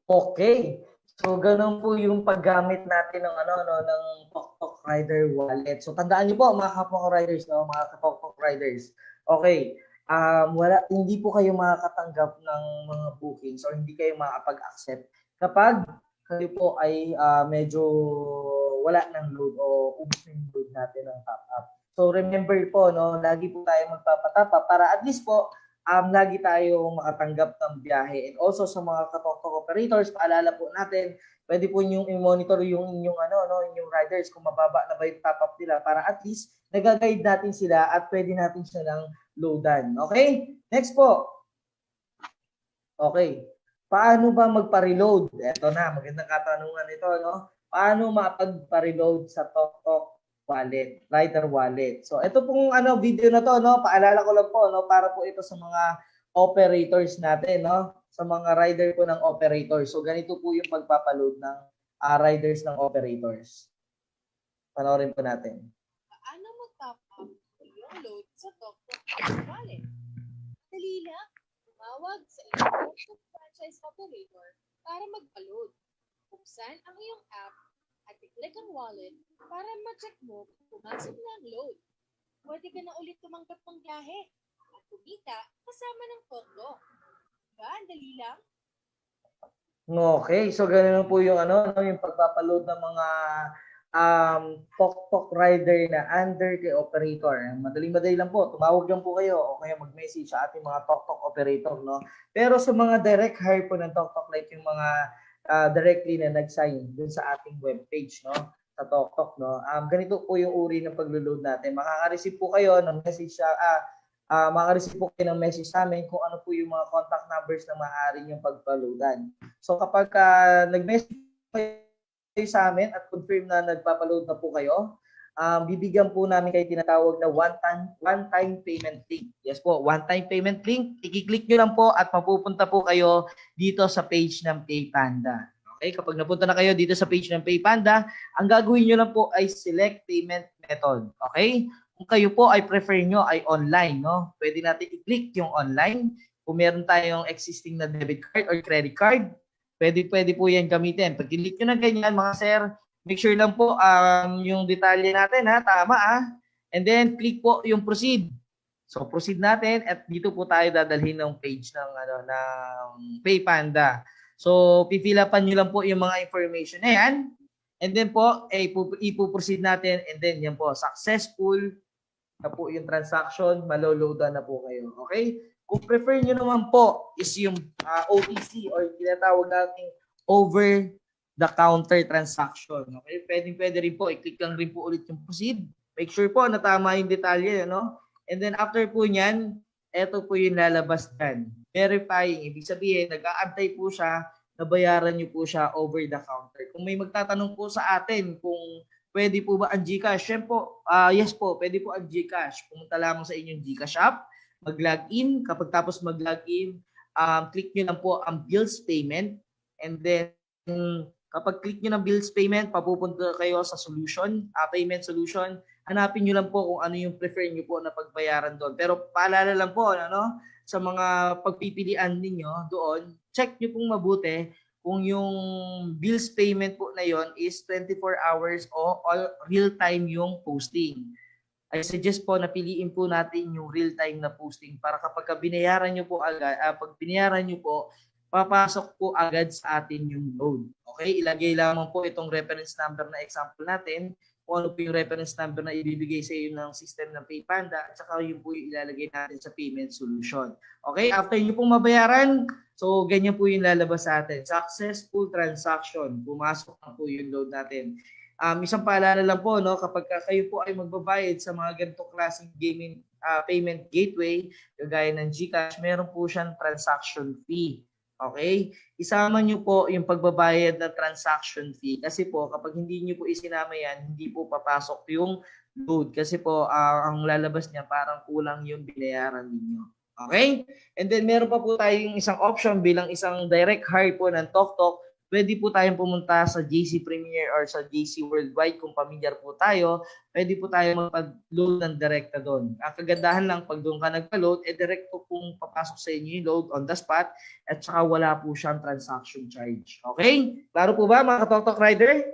Okay. So ganun po yung paggamit natin ng ng TokTok Rider wallet. So tandaan niyo po mga kapwa riders, mga TokTok riders. Okay. Hindi po kayo makakatanggap ng mga bookings or hindi kayo makakapag-accept kapag kayo po ay medyo wala ng load o ubos na yung load natin ng top up. So remember po, lagi po tayo magpapatapa para at least po lagi tayo makatanggap ng biyahe. And also sa mga TokTok operators, paalala po natin, pwede po niyo i-monitor yung inyong inyong riders kung mababa na ba yung top up nila para at least nag-guide natin sila at pwede natin silang loadan. Okay? Next po. Okay. Paano ba magpa-reload? Ito na, magandang katanungan ito, Paano mapagpa-reload sa TokTok wallet, Rider wallet. So ito pong video na to, paalala ko lang po, para po ito sa mga operators natin, sa mga rider po ng operators. So ganito po yung pagpapaload ng riders ng operators. Panoorin po natin. Paano mag-top up iyong load sa TokTok wallet? Dali lang, tumawag sa iyong TokTok franchise operator para magpa-load. Buksan ang iyong app at i-click ang wallet para ma-check mo kung pumasok na ang load. Pwede ka na ulit tumanggap ng biyahe at kumita kasama ng TokTok. Diba? Ang dali lang. Okay, so ganun po yung yung pagpapaload ng mga TokTok rider na under the operator. Madali-madali lang po, tumawag lang po kayo o kaya mag-message sa ating mga TokTok operator, Pero sa mga direct hire po ng TokTok, like yung mga directly na nag-sign dun sa ating webpage, sa TokTok, ganito po yung uri ng paglo-load natin. Makaka-receive po kayo ng message makaka-receive po kayo ng message sa amin kung ano po yung mga contact numbers na maaari yung pagpa-loadan. So kapag nag-message kayo sa amin at confirm na nagpapa-load na po kayo, bibigyan po namin kayo tinatawag na one-time payment link. Yes po, one-time payment link. I-click nyo lang po at mapupunta po kayo dito sa page ng PayPanda. Okay, kapag napunta na kayo dito sa page ng PayPanda, ang gagawin nyo lang po ay select payment method. Okay? Kung kayo po ay prefer nyo ay online, pwede natin i-click yung online. Kung meron tayong existing na debit card or credit card, pwede po yan gamitin. Pag click nyo na ganyan, mga sir, make sure lang po yung detalye natin, tama. And then click po yung proceed. So proceed natin at dito po tayo dadalhin ng page ng PayPanda. So pipilapan nyo lang po yung mga information na yan. And then po, ipo-proceed natin and then yan po, successful na po yung transaction, maloloadan na po kayo. Okay? Kung prefer nyo naman po is yung OTC or tinatawag natin over the counter transaction. Okay? Pwede rin po, i-click lang rin po ulit yung proceed. Make sure po na tama yung detalye, And then after po niyan, eto po yung lalabas dyan. Verifying, ibig sabihin, nag-aantay po siya, nabayaran nyo po siya over the counter. Kung may magtatanong po sa atin kung pwede po ba ang GCash? Yes po, pwede po ang GCash. Pumunta lamang sa inyong GCash app, mag-login. Kapag tapos mag-login, click nyo lang po ang bills payment. And then, kapag click nyo ng bills payment, papupunta kayo sa solution, payment solution. Hanapin nyo lang po kung ano yung prefer nyo po na pagbayaran doon. Pero paalala lang po, sa mga pagpipilian ninyo doon, check nyo pong mabuti kung yung bills payment po na yon is 24 hours o all real time yung posting. I suggest po na piliin po natin yung real-time na posting para kapag binayaran nyo po agad, pag binayaran nyo po, papasok po agad sa atin yung load. Okay, ilagay lamang po itong reference number na example natin, kung ano po yung reference number na ibibigay sa iyo ng system ng PayPanda at saka yun po yung ilalagay natin sa payment solution. Okay, after nyo pong mabayaran, so ganyan po yung lalabas sa atin. Successful transaction, pumasok na po yung load natin. Isang paalala lang po, no, kapag kayo po ay magbabayad sa mga ganitong klaseng gaming payment gateway, kagaya ng GCash, meron po siyang transaction fee. Okay? Isama nyo po yung pagbabayad ng transaction fee kasi po kapag hindi nyo po isinama yan, hindi po papasok yung load kasi po ang lalabas niya parang kulang yung binayaran ninyo. Okay? And then meron pa po tayong isang option bilang isang direct hire po ng TokTok. Pwede po tayong pumunta sa JC Premier or sa JC Worldwide kung pamilyar po tayo. Pwede po tayo magpa-load ng direkta doon. Ang kagandahan lang, pag doon ka nagpa-load, direkto pong papasok sa inyo yung load on the spot at saka wala po siyang transaction charge. Okay? Klaro po ba mga ka-TokTok rider?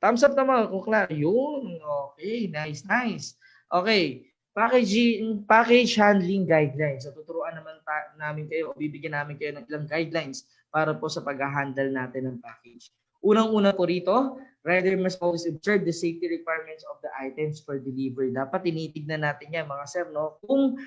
Thumbs up naman kung klaro. Yun. Okay. Nice, nice. Okay. Package handling guidelines. So tuturuan naman namin kayo o bibigyan namin kayo ng ilang guidelines para po sa pag-handle natin ng package. Unang-una po rito, rider must always observe the safety requirements of the items for delivery. Dapat tinitignan natin yan mga sir, no? Kung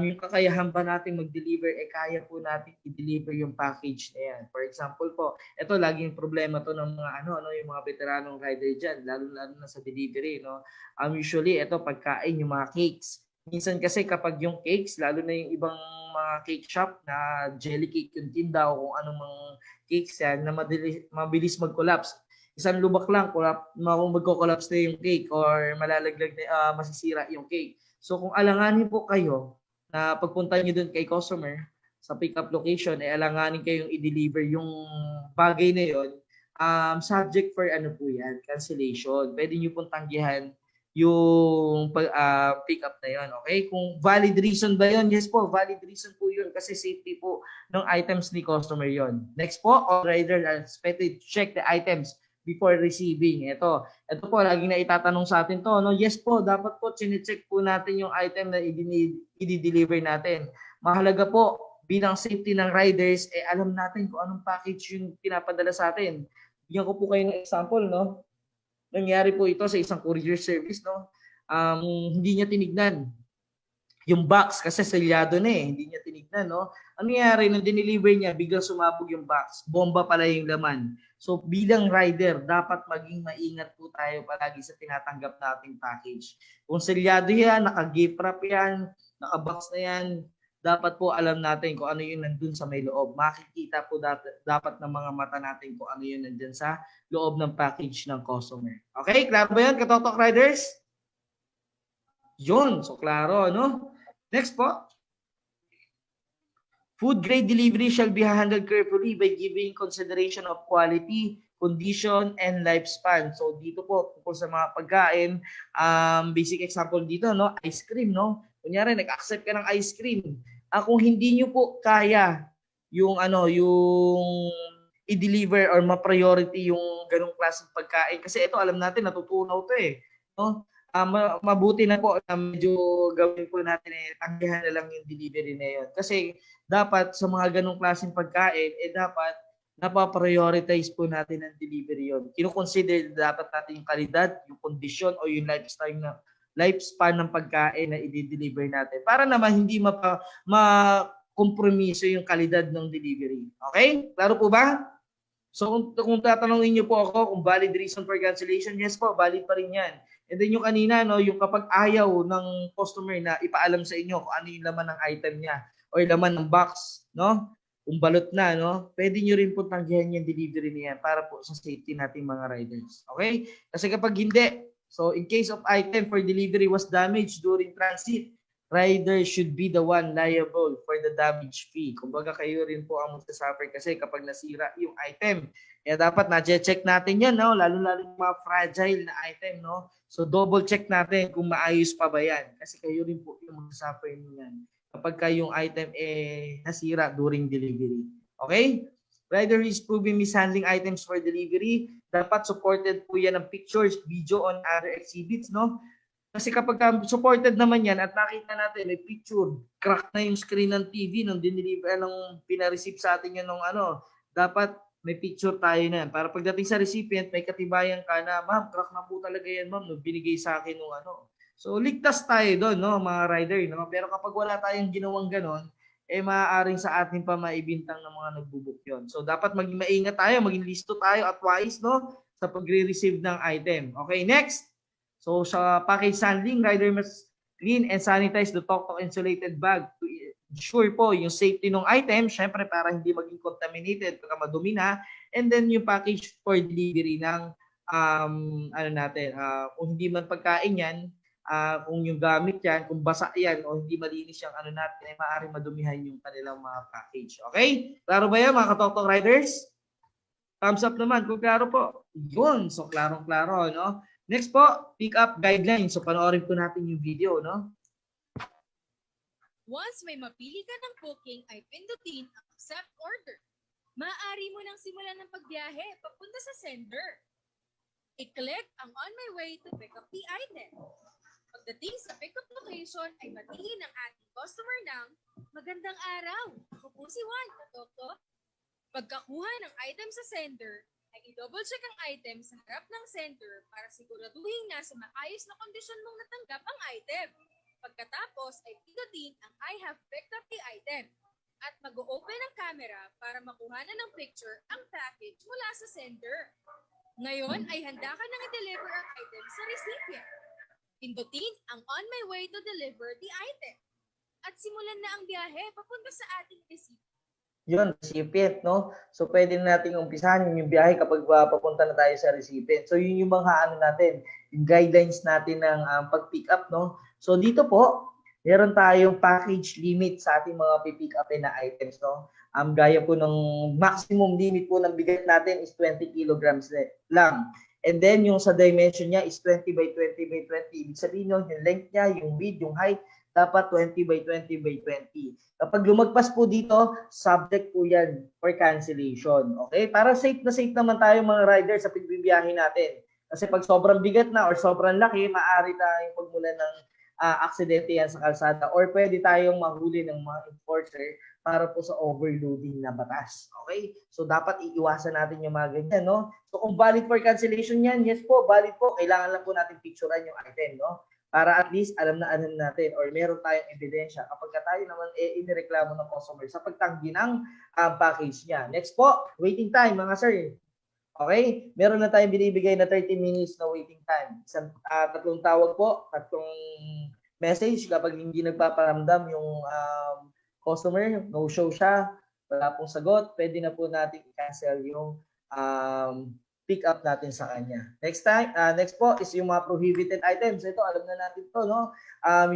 yung kakayahan ba natin mag-deliver, kaya po natin i-deliver yung package na yan. For example po, ito laging problema to ng mga yung mga veteranong rider dyan, lalo na sa delivery, no? Usually ito pagkain yung mga cakes. Minsan kasi kapag yung cakes, lalo na yung ibang mga cake shop na jelly cake yung tinda o kung anong mga cakes yan na mabilis mag-collapse. Isang lubak lang, magko-collapse na yung cake or malalaglag na masisira yung cake. So kung alanganin po kayo na pagpunta niyo doon kay customer sa pick-up location, alanganin kayong i-deliver yung bagay na yon, subject for po yan, cancellation. Pwede niyo pong tanggihan yung pick up na yon. Okay? Kung valid reason ba yon? Yes po, valid reason po yun kasi safety po ng items ni customer yon. Next po, all rider are expected to check the items before receiving. Ito po, laging na itatanong sa atin to. No? Yes po, dapat po chinecheck po natin yung item na i-deliver natin. Mahalaga po, bilang safety ng riders, alam natin kung anong package yung pinapadala sa atin. Bigyan ko po kayo ng example, no? Nangyari po ito sa isang courier service, no? Hindi niya tinignan yung box kasi selyado na hindi niya tinignan, no? Ano nangyari nung dineliver niya, biglang sumabog yung box. Bomba pala yung laman. So bilang rider, dapat maging maingat po tayo palagi sa tinatanggap nating package. Kung selyado yan, naka-gift wrap yan, naka-box na yan, dapat po alam natin kung ano yung nandun sa may loob. Makikita po dapat ng mga mata natin kung ano yung nandun sa loob ng package ng customer. Okay, klaro ba yun, ka-TokTok riders? Yun, so klaro, no? Next po. Food grade delivery shall be handled carefully by giving consideration of quality, condition, and lifespan. So dito po, tungkol sa mga pagkain, basic example dito, no? Ice cream, no? Kunyari, nag-accept ka ng ice cream. Kung hindi nyo po kaya yung yung i-deliver or ma-priority yung ganung klaseng pagkain kasi ito alam natin natutunaw to no? Mabuti na po na medyo gawin po natin tanggihan na lang yung delivery na yun kasi dapat sa mga ganung klaseng pagkain dapat napa-prioritize po natin ang delivery yun. Kino-consider dapat natin yung kalidad, yung kondisyon o yung lifespan ng pagkain na i-deliver natin para naman hindi makompromiso yung kalidad ng delivery. Okay? Klaro po ba? So kung tatanungin niyo po ako kung valid reason for cancellation, yes po, valid pa rin yan. And then yung kanina, no, yung kapag ayaw ng customer na ipaalam sa inyo kung ano yung laman ng item niya o yung laman ng box, no? Kung balot na, no? Pwede nyo rin po tanggihan yung delivery niya para po sa safety nating mga riders. Okay? Kasi kapag hindi, so in case of item for delivery was damaged during transit, rider should be the one liable for the damage fee. Kumbaga kayo rin po ang magsasuffer kasi kapag nasira yung item. Kaya dapat na-check natin yan, no? Lalo-lalo yung mga fragile na item, no? So double check natin kung maayos pa ba yan. Kasi kayo rin po yung magsasuffer niyan kapag yung item nasira during delivery. Okay? Rider who is proving mishandling items for delivery, dapat supported po yan ng pictures, video on other exhibits, no? Kasi kapag supported naman yan at nakita natin may picture, crack na yung screen ng TV nung diniliver nung pina-receive sa atin yan nung ano, dapat may picture tayo na yan. Para pagdating sa recipient, may katibayan ka na, ma'am, crack na po talaga yan, ma'am, nung binigay sa akin nung ano. So ligtas tayo doon, no, mga rider, no? Pero kapag wala tayong ginawang ganon, eh maaaring sa atin pa maibintang ng mga nagbubuk yon. So dapat maging maingat tayo, maging listo tayo at wise, no, sa pagre-receive ng item. Okay, next. So sa package handling, rider must clean and sanitize the tok-tok insulated bag to ensure po yung safety ng item, syempre para hindi maging contaminated pagka madumi na, and then yung package for delivery ng ano natin, kung hindi man pagkain yan, kung yung gamit yan, kung basa yan o hindi malinis yung ano natin, ay maaaring madumihan yung kanilang mga package. Okay? Klaro ba yan mga ka-tok-tok riders? Thumbs up naman kung klaro po. Yun. So klarong-klaro, no? Next po, pick up guidelines. So panoorin po natin yung video, no? Once may mapili ka ng booking, ay pindutin ang accept order. Maaari mo nang simulan ng pagbiyahe papunta sa sender. I-click ang on my way to pick up the item. Pagdating sa pick-up location ay batiin ng ating customer ng magandang araw. Ako po si Juan, Tok-tok. Pagkakuha ng item sa sender, ay i-double check ang item sa harap ng sender para siguraduhin na sa maayos na kondisyon mong natanggap ang item. Pagkatapos ay pindutin ang I have picked up the item at mag-o-open ang camera para makuha na ng picture ang package mula sa sender. Ngayon ay handa ka nang i-deliver ang item sa recipient. Pindutin ang on my way to deliver the item at simulan na ang biyahe papunta sa ating recipient. Yun, recipient, no? So, pwede natin umpisahan yung biyahe kapag papunta na tayo sa recipient. So, yun yung mga ano natin, yung guidelines natin ng pag-pick up, no? So, dito po, meron tayong package limit sa ating mga pick upin na items, no? Gaya po ng maximum limit po ng bigat natin is 20 kilograms lang. And then, yung sa dimension niya is 20 by 20 by 20. Ibig sabihin yun, yung length niya, yung width, yung height, dapat 20 by 20 by 20. Kapag lumagpas po dito, subject po yan for cancellation. Okay? Para safe na safe naman tayo mga riders sa pagbibiyahe natin. Kasi pag sobrang bigat na or sobrang laki, maaari tayong pagmulan ng aksidente yan sa kalsada or pwede tayong mahuli ng mga enforcer para po sa overloading na batas. Okay? So dapat iiwasan natin yung mga ganyan, no? So kung valid for cancellation yan, yes po, valid po. Kailangan lang po natin picturean yung item, no? Para at least alam na ano natin or meron tayong ebidensya kapag tayo naman inireklamo ng customer sa pagtanggi ng package niya. Next po, waiting time mga sir. Okay? Meron na tayong binibigay na 30 minutes na waiting time. Tatlong tawag po, tatlong message kapag hindi nagpaparamdam yung customer, no-show siya, wala pong sagot, pwede na po natin i-cancel yung pick up natin sa kanya. Next po is yung mga prohibited items. Ito, alam na natin to, no?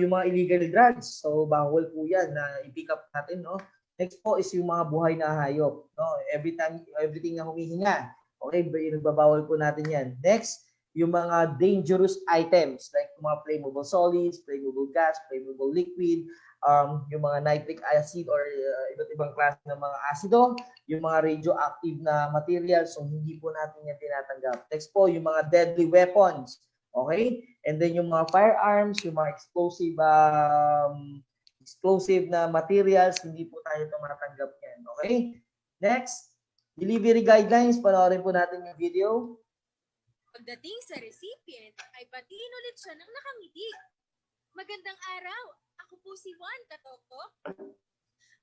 Yung mga illegal drugs. So, bawal po yan na i-pick up natin, no? Next po is yung mga buhay na hayop, no? Everything na humihinga. Okay, nagbabawal po natin yan. Next, yung mga dangerous items like yung mga flammable solids, flammable gas, flammable liquid, yung mga nitric acid or iba't ibang klase ng mga asido, yung mga radioactive na materials, so hindi po natin yan tinatanggap. Next po, yung mga deadly weapons, okay? And then yung mga firearms, yung mga explosive na materials, hindi po tayo tumatanggap yan, okay? Next, delivery guidelines, panoorin po natin yung video. Pagdating sa recipient, ay batiin ulit siya ng nakangiti. Magandang araw! Ako po si Juan, Tok-tok.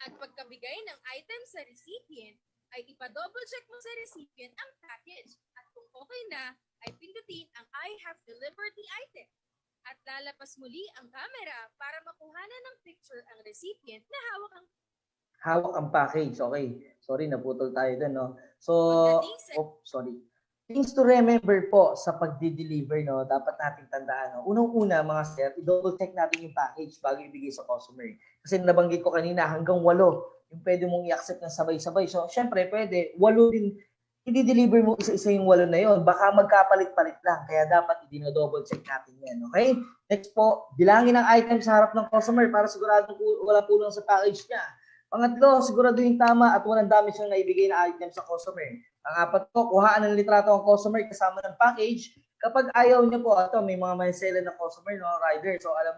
At pagkabigay ng item sa recipient, ay ipa-double check mo sa recipient ang package. At kung okay na, ay pindutin ang I have delivered the item. At lalapas muli ang camera para makuhanan ng picture ang recipient na hawak ang package. Okay. Sorry, naputol tayo dun, no? So, sorry. Things to remember po sa pagdi-deliver, no, dapat nating tandaan, no. Unang-una mga sir, i-double check natin yung package bago ibigay sa customer. Kasi nabanggit ko kanina, hanggang 8 yung pwede mong i-accept ng sabay-sabay. So, syempre, pwede, 8 din, i-deliver mo isa-isa yung 8 na yon. Baka magkapalit-palit lang. Kaya dapat i-double check natin yan. Okay? Next po, bilangin ang item sa harap ng customer para sigurado wala po lang sa package niya. Pangatlo, siguraduhin tama at walang damage ang naibigay na item sa customer. Ang apat po, kuhaan ng litrato ang customer kasama ng package. Kapag ayaw niyo po, ito may mga may na customer, no, rider. So alam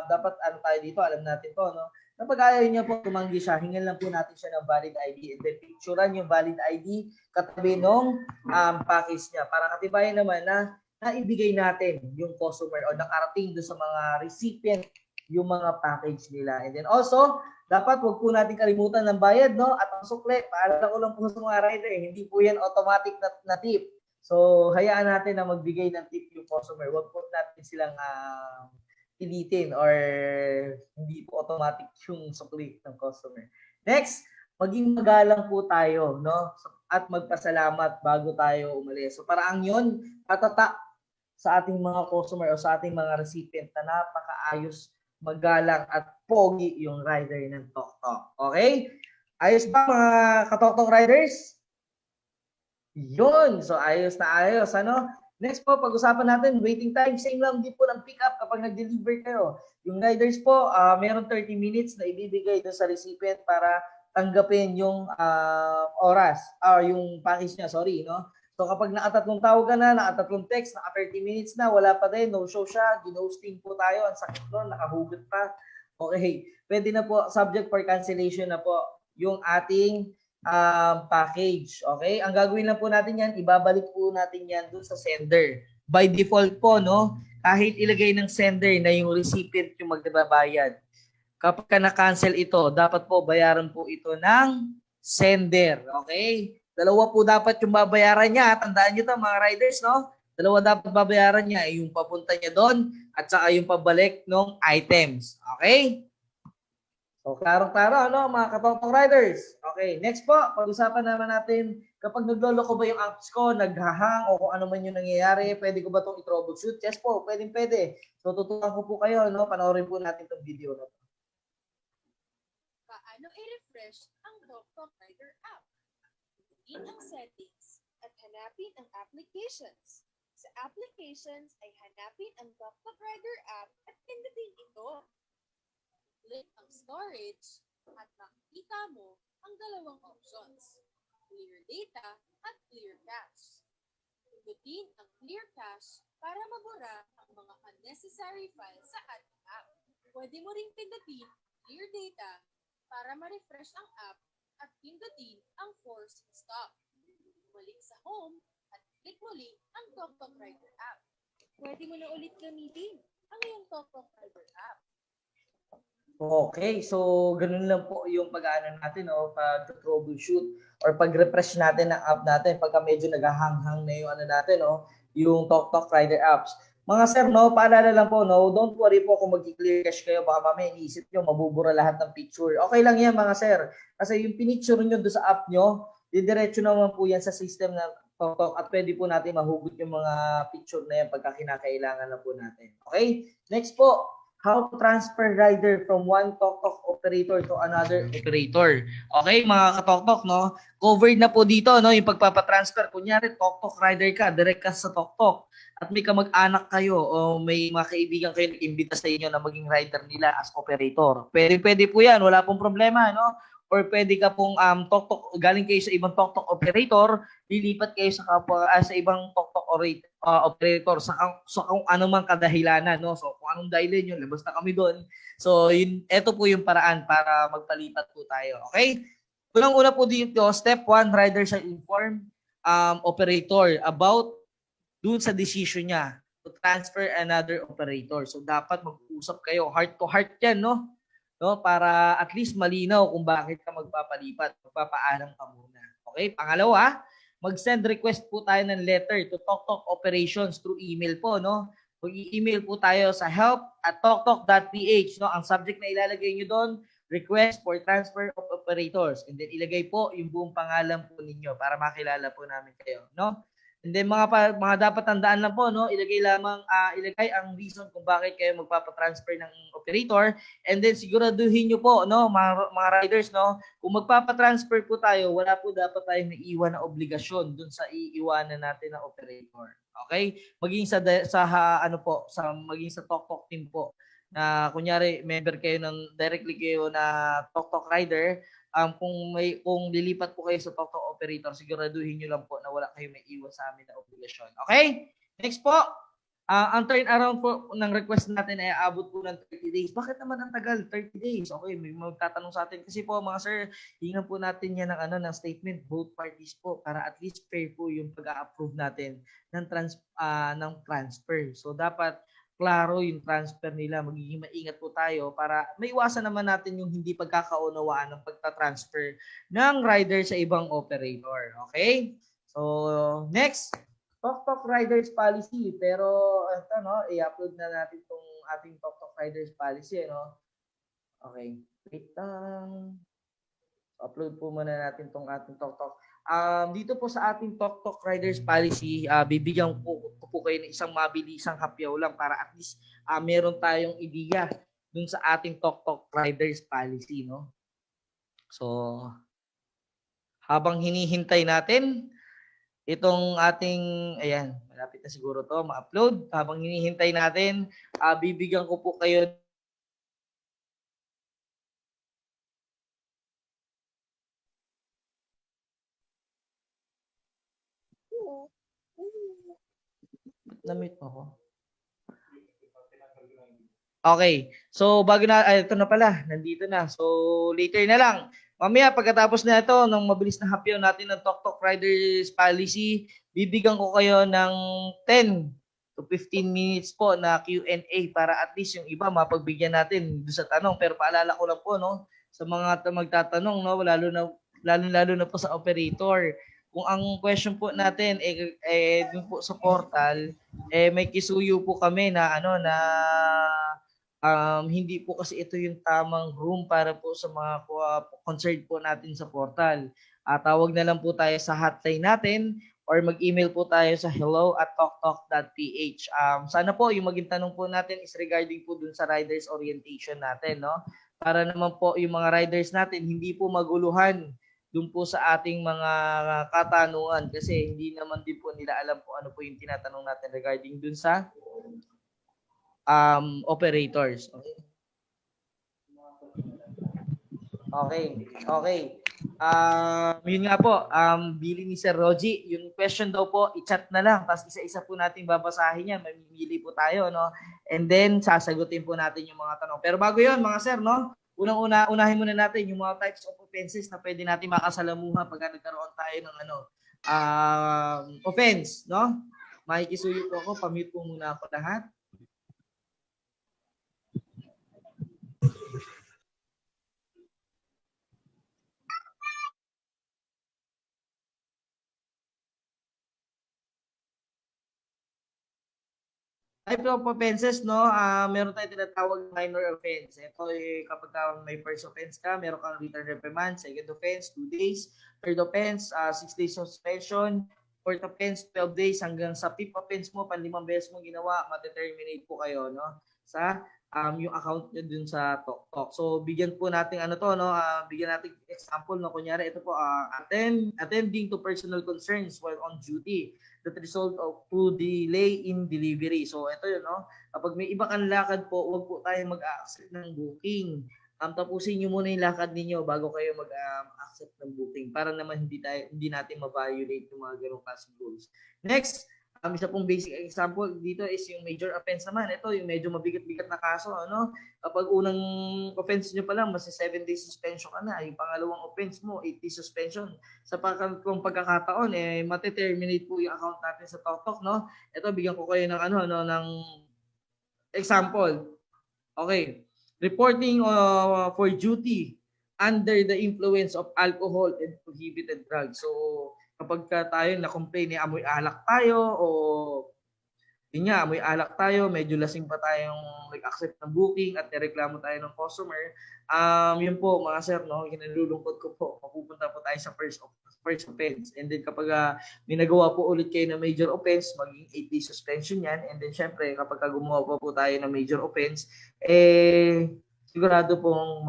dapat ano tayo dito, alam natin to, no. Kapag ayaw niya po tumanggi siya, hingan lang po natin siya ng valid ID and then picturean yung valid ID katabi nung package niya para katibayan naman na naibigay natin yung customer o nakarating doon sa mga recipient yung mga package nila. And then also, dapat wag po natin kalimutan ng bayad, no? At ang sukle, paalala ko lang po sa mga rider, hindi po yan automatic na tip. So, hayaan natin na magbigay ng tip yung customer. Wag po natin silang pilitin or hindi po automatic yung sukli ng customer. Next, maging magalang po tayo, no? At magpasalamat bago tayo umalis. So, parang yun, patata sa ating mga customer o sa ating mga recipient na napakaayos, magalang at pogi yung rider ng Tok-Tok. Okay? Ayos ba mga ka-Tok-Tok riders? Yun. So ayos na ayos. Ano? Next po, pag-usapan natin, waiting time. Same lang din po ng pick up kapag nag-deliver kayo. Yung riders po, meron 30 minutes na ibibigay doon sa recipient para tanggapin yung oras, yung package niya, sorry, no? So kapag nakatatlong tawag ka na, nakatatlong text, naka 30 minutes na, wala pa din, no show siya, ginosting po tayo, ang sakit nun, nakahugot pa. Okay, pwede na po, subject for cancellation na po yung ating package. Okay, ang gagawin lang po natin yan, ibabalik po natin yan dun sa sender. By default po, no, kahit ilagay ng sender na yung recipient yung magbabayad. Kapag na-cancel ito, dapat po bayaran po ito ng sender. Okay? Dalawa po dapat yung babayaran niya. Tandaan niyo to mga riders, no? Dalawa dapat babayaran niya, yung papunta niya doon at saka yung pabalik ng items. Okay? So, klaro-klaro, no, mga ka-Tok-Tok riders. Okay, next po, pag-usapan naman natin, kapag nagloloko ba yung apps ko, naghahang o kung ano man yung nangyayari, pwede ko ba itong i-troubleshoot? Yes po, pwede. So, tutukan ko po kayo, no? Panoorin po natin itong video na to. Paano i-refresh ang Tok-Tok Rider app? In ang settings at hanapin ang applications. Sa applications ay hanapin ang Tok-Tok Rider app at pindutin ito. Click ang storage at makikita mo ang dalawang options, clear data at clear cache. Pindutin ang clear cache para mabura ang mga unnecessary files sa ating app. Pwede mo ring pindutin clear data para ma-refresh ang app at pindutin ang force stop. Balik sa home at click muli ang Tok-Tok Rider app. Pwede mo na ulit gamitin ang iyong Tok-Tok Rider app. Okay, so ganun lang po yung pag-aano natin, no, pag-troubleshoot or pag-refresh natin ng app natin pagka medyo naghahanghang na yung ano natin, no, yung Tok-Tok Rider apps. Mga sir, no, paalala lang po, no, don't worry po kung mag-clear cache kayo, baka mamaya iniisip nyo, mabubura lahat ng picture. Okay lang yan mga sir, kasi yung pinicture nyo doon sa app nyo, didiretso naman po yan sa system ng Tok-Tok at pwede po natin mahugot yung mga picture na yan pagka kinakailangan na po natin. Okay, next po. How to transfer rider from one Tok-Tok operator to another operator. Okay, mga ka-Tok-Tok, no? Covered na po dito, no? Yung pagpapatransfer. Kunyari, Tok-Tok rider ka, direct ka sa Tok-Tok. At may kamag-anak kayo o may mga kaibigan kayo nag-imbita sa inyo na maging rider nila as operator. Pwede po yan, wala pong problema, no? Or pwede ka pong Tok-Tok, galing kayo sa ibang Tok-Tok operator, lilipat kayo sa kapwa sa ibang Tok-Tok operator sa kung anumang kadahilanan, no? So kung anong dahilan yun, labas na kami doon. So yun, ito po yung paraan para magpalipat po tayo. Okay? Unang-una po dito, step 1, rider shall inform operator about dun sa decision niya to transfer another operator. So dapat mag-usap kayo, heart to heart yan, no? No, para at least malinaw kung bakit ka magpapalipat, magpapaalam ka muna. Okay? Pangalawa, mag-send request po tayo ng letter to Tok-Tok operations through email po, no? Mag-email po tayo sa help@toktok.ph, no? Ang subject na ilalagay niyo doon, request for transfer of operators. And then ilagay po yung buong pangalan po ninyo para makilala po namin kayo, no? And then mga dapat tandaan lang po, no, ilagay ang reason kung bakit kayo magpapa-transfer ng operator, and then siguraduhin niyo po, no, mga riders, no, kung magpapa-transfer po tayo, wala po dapat tayong naiiwan na obligasyon dun sa iiwanan natin na operator. Okay? Maging sa Tok-Tok team po na kunyari member kayo ng directly kayo na Tok Rider, kung lilipat po kayo sa Tok operator, siguraduhin niyo lang po na wala kayo may iwan sa amin na obligasyon. Okay? Next po. Ang turnaround po ng request natin ay aabot po ng 30 days. Bakit naman ang tagal? 30 days. Okay, may magtatanong sa atin kasi po mga sir, hingan po natin yan ng statement both parties po para at least fair po yung pag-a-approve natin ng transfer. So dapat klaro yung transfer nila. Magiging maingat po tayo para maiwasan naman natin yung hindi pagkakaunawaan ng pagta-transfer ng rider sa ibang operator. Okay? So next, Tok Riders Policy. Pero ito i-upload na natin tong ating Tok Riders Policy, Okay. Wait lang. Upload po muna natin tong ating Tok. Dito po sa ating Tok Riders Policy, bibigyan ko po kayo ng isang mabilisang hapyaw lang para at least meron tayong ideya dun sa ating Tok Riders Policy, no? So, habang hinihintay natin itong ating, ayan, malapit na siguro to ma-upload. Habang hinihintay natin, bibigyan ko po kayo na-mute ako. Okay. So, bago na, ito na pala. Nandito na. So, later na lang. Mamaya, pagkatapos na ito, ng mabilis na hapyaw natin ng Tok Riders Policy, bibigyan ko kayo ng 10 to 15 minutes po na Q&A para at least yung iba mapagbigyan natin doon sa tanong. Pero paalala ko lang po, sa mga magtatanong, lalo na po sa operator. Kung ang question po natin dun po sa portal, may kisuyo po kami na hindi po kasi ito yung tamang room para po sa mga concerned po natin sa portal. Tawag na lang po tayo sa hotline natin or mag-email po tayo sa hello@toktok.ph. Sana po yung maging tanong po natin is regarding po dun sa riders orientation natin, no? Para naman po yung mga riders natin hindi po maguluhan dun po sa ating mga katanungan kasi hindi naman din po nila alam po ano po yung tinatanong natin regarding dun sa operators. Okay. Yun nga po, bili ni Sir Roji, yung question daw po, i-chat na lang, tapos isa-isa po natin babasahin yan, mamimili po tayo, no? And then, sasagutin po natin yung mga tanong. Pero bago yun, mga sir, no? Unahin muna natin yung mga types of offenses na pwede natin makasalamuha pag nagkaroon tayo ng offense, no? Makikisuyo po ako, pamute po muna ako lahat. Type of offenses, no? Meron tayong tinatawag minor offense. Ito kapag may first offense ka, meron kang written reprimand. Second offense, 2 days. Third offense, 6 days suspension. Fourth offense, 12 days. Hanggang sa fifth offense mo, 5 beses mo ginawa, mate-terminate po kayo, no? Sa yung account nyo dun sa TokTok. So, bigyan po natin bigyan natin example, no? Kunyari, ito po, attending to personal concerns while on duty that result of to delay in delivery. So, ito yun, no? Kapag may iba kang lakad po, huwag po tayo mag-accept ng booking. Tapusin nyo muna yung lakad ninyo bago kayo mag-accept ng booking para naman hindi natin ma-violate yung mga ganong klaseng rules. Next, isa pong basic example dito is yung major offense naman. Ito yung medyo mabigat-bigat na kaso, Kapag unang offense nyo pa lang, mas 7 days suspension ka na. Yung pangalawang offense mo, 8 days suspension. Sa pangatlong pagkakataon, mate-terminate po yung account natin sa TokTok, no? Ito, bigyan ko kayo ng ng example. Okay. Reporting for duty under the influence of alcohol and prohibited drugs. So, kapag tayo na-complain, amoy alak tayo o yun nga, amoy alak tayo, medyo lasing pa tayong nag-accept ng booking at nireklamo tayo ng customer, yun po mga sir, no, kinalulungkot ko po, mapupunta po tayo sa first offense. And then kapag may nagawa po ulit kayo ng major offense, maging 8 days suspension yan. And then syempre, kapag gumawa po tayo ng major offense, sigurado pong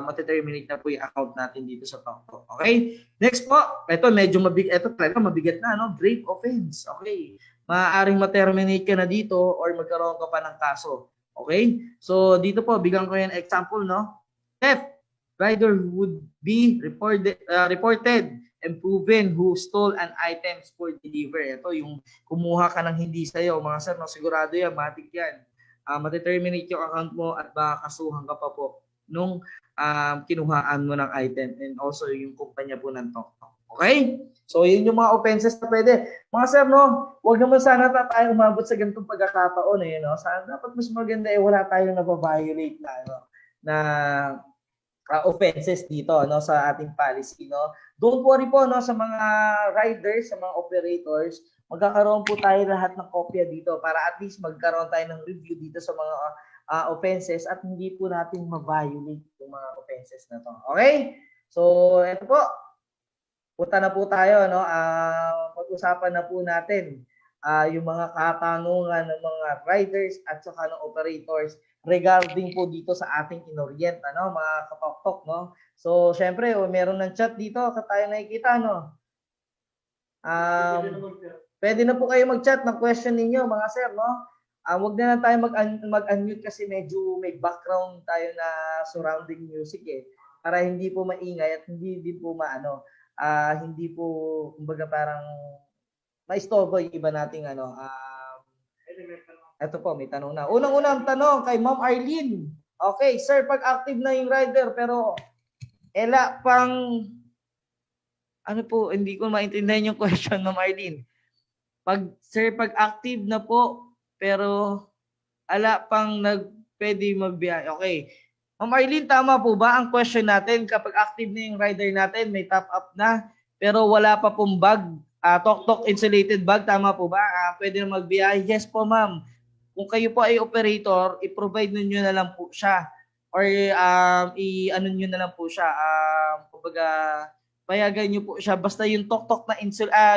mate-terminate na po yung account natin dito sa TokTok. Okay? Next po, ito medyo mabigat, ito talaga mabigat na, no? Grave offense. Okay. Maaaring ma-terminate ka na dito or magkaroon ka pa ng kaso. Okay? So dito po, bigyan ko yan example, no? Theft. Rider would be reported and proven who stole an items for deliver. Ito yung kumuha ka ng hindi sa'yo. Mga sir, no, sigurado yan, matik yan. Mateterminate yung account mo at baka kasuhan ka pa po nung kinuhaan mo ng item and also yung kumpanya po ng TokTok. Okay? So yun yung mga offenses na pwede. Mga sir, no, wag naman sana tayo umabot sa ganitong pagkakataon eh, no? Sana dapat mas maganda eh wala tayong nababiolate na ano, na offenses dito no sa ating policy no. Don't worry po no sa mga riders, sa mga operators, magkakaroon po tayo lahat ng kopya dito para at least magkaroon tayo ng review dito sa mga offenses at hindi po natin ma-violate yung mga offenses na to. Okay? So, ito po. Punta na po tayo no. Pag-usapan na po natin yung mga katanungan ng mga riders at saka ng operators regarding po dito sa ating inorient, ano, mga katoktok, no? So, syempre, meron ng chat dito, tayo nakikita, no? Pwede na po kayo mag-chat ng question ninyo, mga sir, no? Wag na lang tayo mag-unmute kasi medyo may background tayo na surrounding music, eh. Para hindi po maingay at hindi din po maano, hindi po, kumbaga parang maistorbo yung iba nating ano, ito po, may tanong na. Unang-unang tanong kay Ma'am Arlene. Okay, sir, pag active na yung rider pero ano po, hindi ko maintindihan yung question, Ma'am Arlene. Pag active na po pero pwede magbiyahe. Okay. Ma'am Arlene, tama po ba ang question natin? Kapag active na yung rider natin, may top up na pero wala pa pong bag, TokTok insulated bag, tama po ba? Pwede na magbiyahe? Yes po, ma'am. Kung kayo po ay operator, i-provide niyo na lang po siya or i-ano niyo na lang po siya. Kumbaga payagan niyo po siya basta yung TokTok na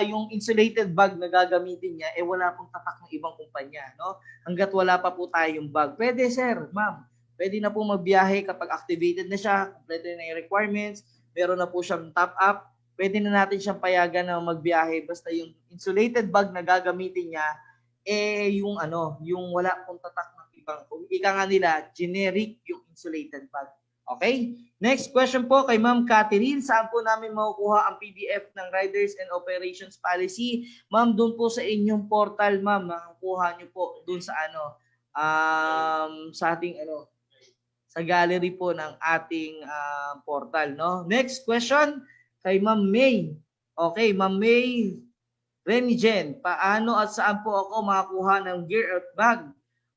yung insulated bag na gagamitin niya wala pong tatak ng ibang kumpanya, no? Hangga't wala pa po tayong bag. Pwede, sir, ma'am. Pwede na po magbiyahe kapag activated na siya, kompleto na yung requirements, meron na po siyang top up. Pwede na natin siyang payagan na magbiyahe basta yung insulated bag na gagamitin niya yung wala pong tatak ng ibang, ika nga nila, generic yung insulated bag. Okay? Next question po kay Ma'am Catherine. Saan po namin makukuha ang PDF ng Riders and Operations Policy? Ma'am, doon po sa inyong portal, ma'am. Makukuha nyo po doon sa sa ating sa gallery po ng ating portal, no? Next question kay Ma'am May. Okay, Ma'am May Renigen, paano at saan po ako makakuha ng gear at bag?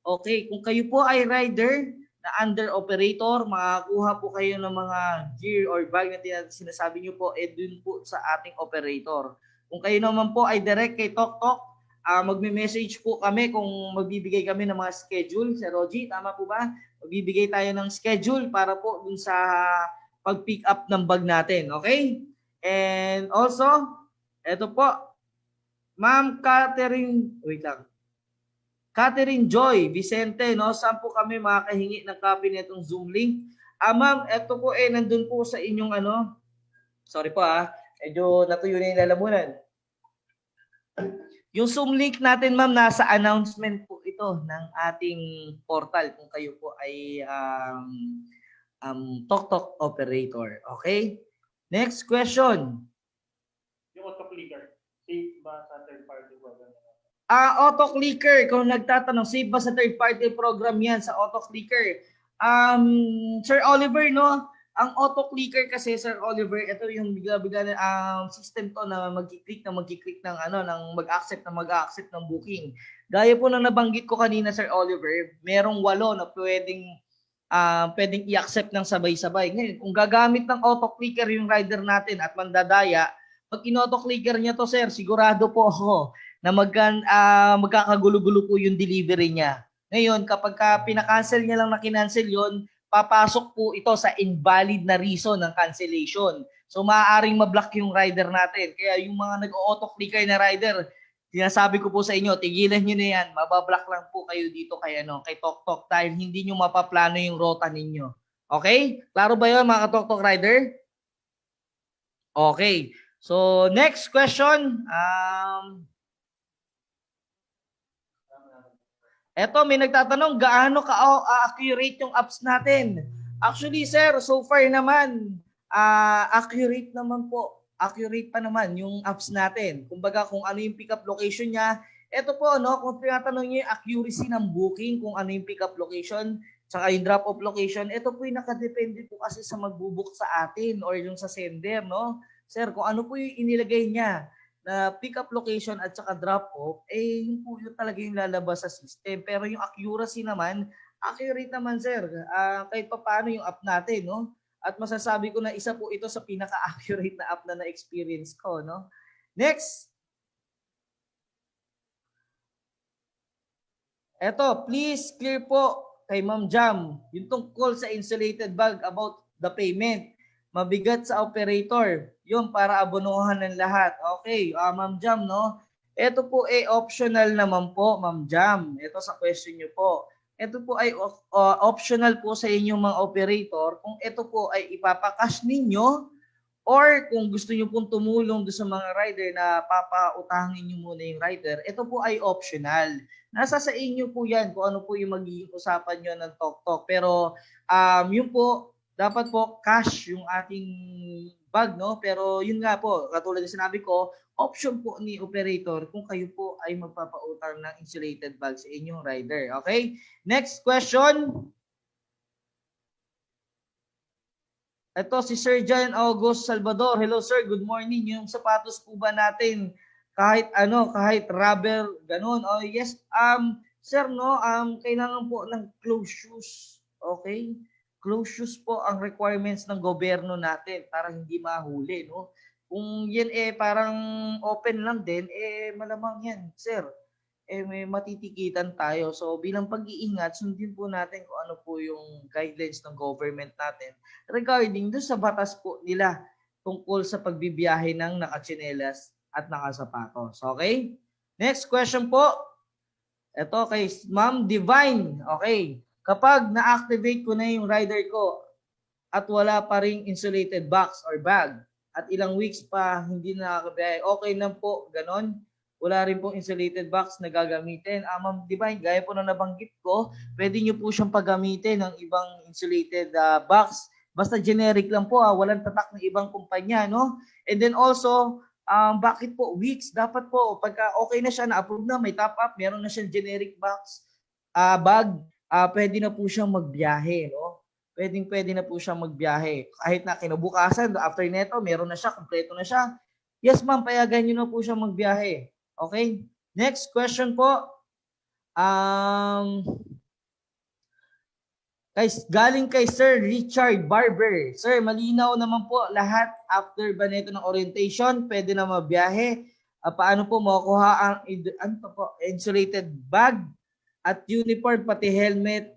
Okay, kung kayo po ay rider na under operator, makakuha po kayo ng mga gear or bag na sinasabi nyo po, dun po sa ating operator. Kung kayo naman po ay direct kay TokTok, magme-message po kami kung magbibigay kami ng mga schedule. Sir Rogie, tama po ba? Magbibigay tayo ng schedule para po dun sa pag-pick up ng bag natin. Okay? And also, eto po, Ma'am Catherine, wait lang. Catherine Joy Vicente, no? Saan po kami makakahingi ng copy nitong Zoom link? Ma'am, eto po nandun po sa inyong sorry po medyo natuyo na yung lalamunan. Yung Zoom link natin, ma'am, nasa announcement po ito ng ating portal kung kayo po ay TokTok operator. Okay? Next question. Yung auto-clicker, safe ba sa third-party program? Auto-clicker, kung nagtatanong, safe ba sa third-party program yan sa auto-clicker? Sir Oliver, no? Ang auto-clicker kasi, Sir Oliver, ito yung bigla-bigla system to na mag-click ng mag-accept ng booking. Gaya po ng nabanggit ko kanina, Sir Oliver, merong 8 na pwedeng i-accept ng sabay-sabay. Ngayon, kung gagamit ng auto-clicker yung rider natin at mandadaya, pag in-auto-clicker niya to, sir, sigurado po ako na magkakagulo-gulo po yung delivery niya. Ngayon, kapag pinakancel niya lang na kinancel yon, papasok po ito sa invalid na reason ng cancellation. So, maaaring mablock yung rider natin. Kaya yung mga nag-auto-clicker na rider, sinasabi ko po sa inyo, tigilan nyo na yan. Mabablock lang po kayo dito kay TokTok dahil hindi nyo mapaplano yung rota ninyo. Okay? Klaro ba yun mga TokTok rider? Okay. So, next question. Eto, may nagtatanong, gaano ka-accurate yung apps natin? Actually, sir, so far naman, accurate naman po. Accurate pa naman yung apps natin. Kumbaga, kung ano yung pick-up location niya. Eto po, no, kung tinatanong niyo yung accuracy ng booking, kung ano yung pick-up location, tsaka yung drop-off location, ito po yung nakadepende po kasi sa magbubook sa atin or yung sa sender, no? Sir, kung ano po yung inilagay niya na pick-up location at saka drop-off, yun po yun talaga yung lalabas sa system. Pero yung accuracy naman, accurate naman, sir. Kahit pa paano yung app natin, no? At masasabi ko na isa po ito sa pinaka-accurate na app na na-experience ko, no? Next. Eto, please clear po kay Ma'am Jam yung tungkol sa insulated bag about the payment. Mabigat sa operator. Yun para abonohan ng lahat. Okay, Ma'am Jam, no? Ito po ay optional naman po, Ma'am Jam. Ito sa question nyo po. Ito po ay optional po sa inyong mga operator kung ito po ay ipapakash ninyo or kung gusto nyo pong tumulong doon sa mga rider na papautangin nyo muna yung rider, ito po ay optional. Nasa sa inyo po yan kung ano po yung magiging usapan nyo ng talk-talk. Pero yun po, dapat po cash yung ating bag, no? Pero yun nga po, katulad ng sinabi ko, option po ni operator kung kayo po ay magpapautang ng insulated bag sa inyong rider. Okay? Next question. Ito si Sir John August Salvador. Hello sir, good morning. Yung sapatos po ba natin kahit kahit rubber, ganun? Oh, yes, sir, no, kailangan po ng closed shoes. Okay? Closed shoes po ang requirements ng gobyerno natin para hindi mahuli, no? Kung yan parang open lang din, malamang yan, sir. May matitikitan tayo. So bilang pag-iingat, sundin po natin kung ano po yung guidelines ng government natin regarding doon sa batas po nila tungkol sa pagbibiyahe ng nakatsinelas at nakasapatos. Okay? Next question po. Ito kay Ma'am Divine. Okay. Kapag na-activate ko na yung rider ko at wala pa ring insulated box or bag at ilang weeks pa hindi na nakakabiyahe, okay na po, ganon? Wala rin pong insulated box na gagamitin. Ma'am Divine, gaya po na nabanggit ko, pwede nyo po siyang paggamitin ng ibang insulated box. Basta generic lang po, walang tatak ng ibang kumpanya, no? And then also, bakit po weeks? Dapat po, pagka okay na siya, na-approve na, may top up, meron na siyang generic box, bag, pwede na po siyang magbiyahe, no? Pwede na po siyang magbiyahe. Kahit na kinabukasan, after neto, meron na siya, kompleto na siya. Yes ma'am, payagan nyo na po siyang magbiyahe. Okay? Next question po. Galing kay Sir Richard Barber. Sir, malinaw naman po lahat after ba nito ng orientation, pwede na mabiyahe. Paano po makuha ang insulated bag at uniform pati helmet?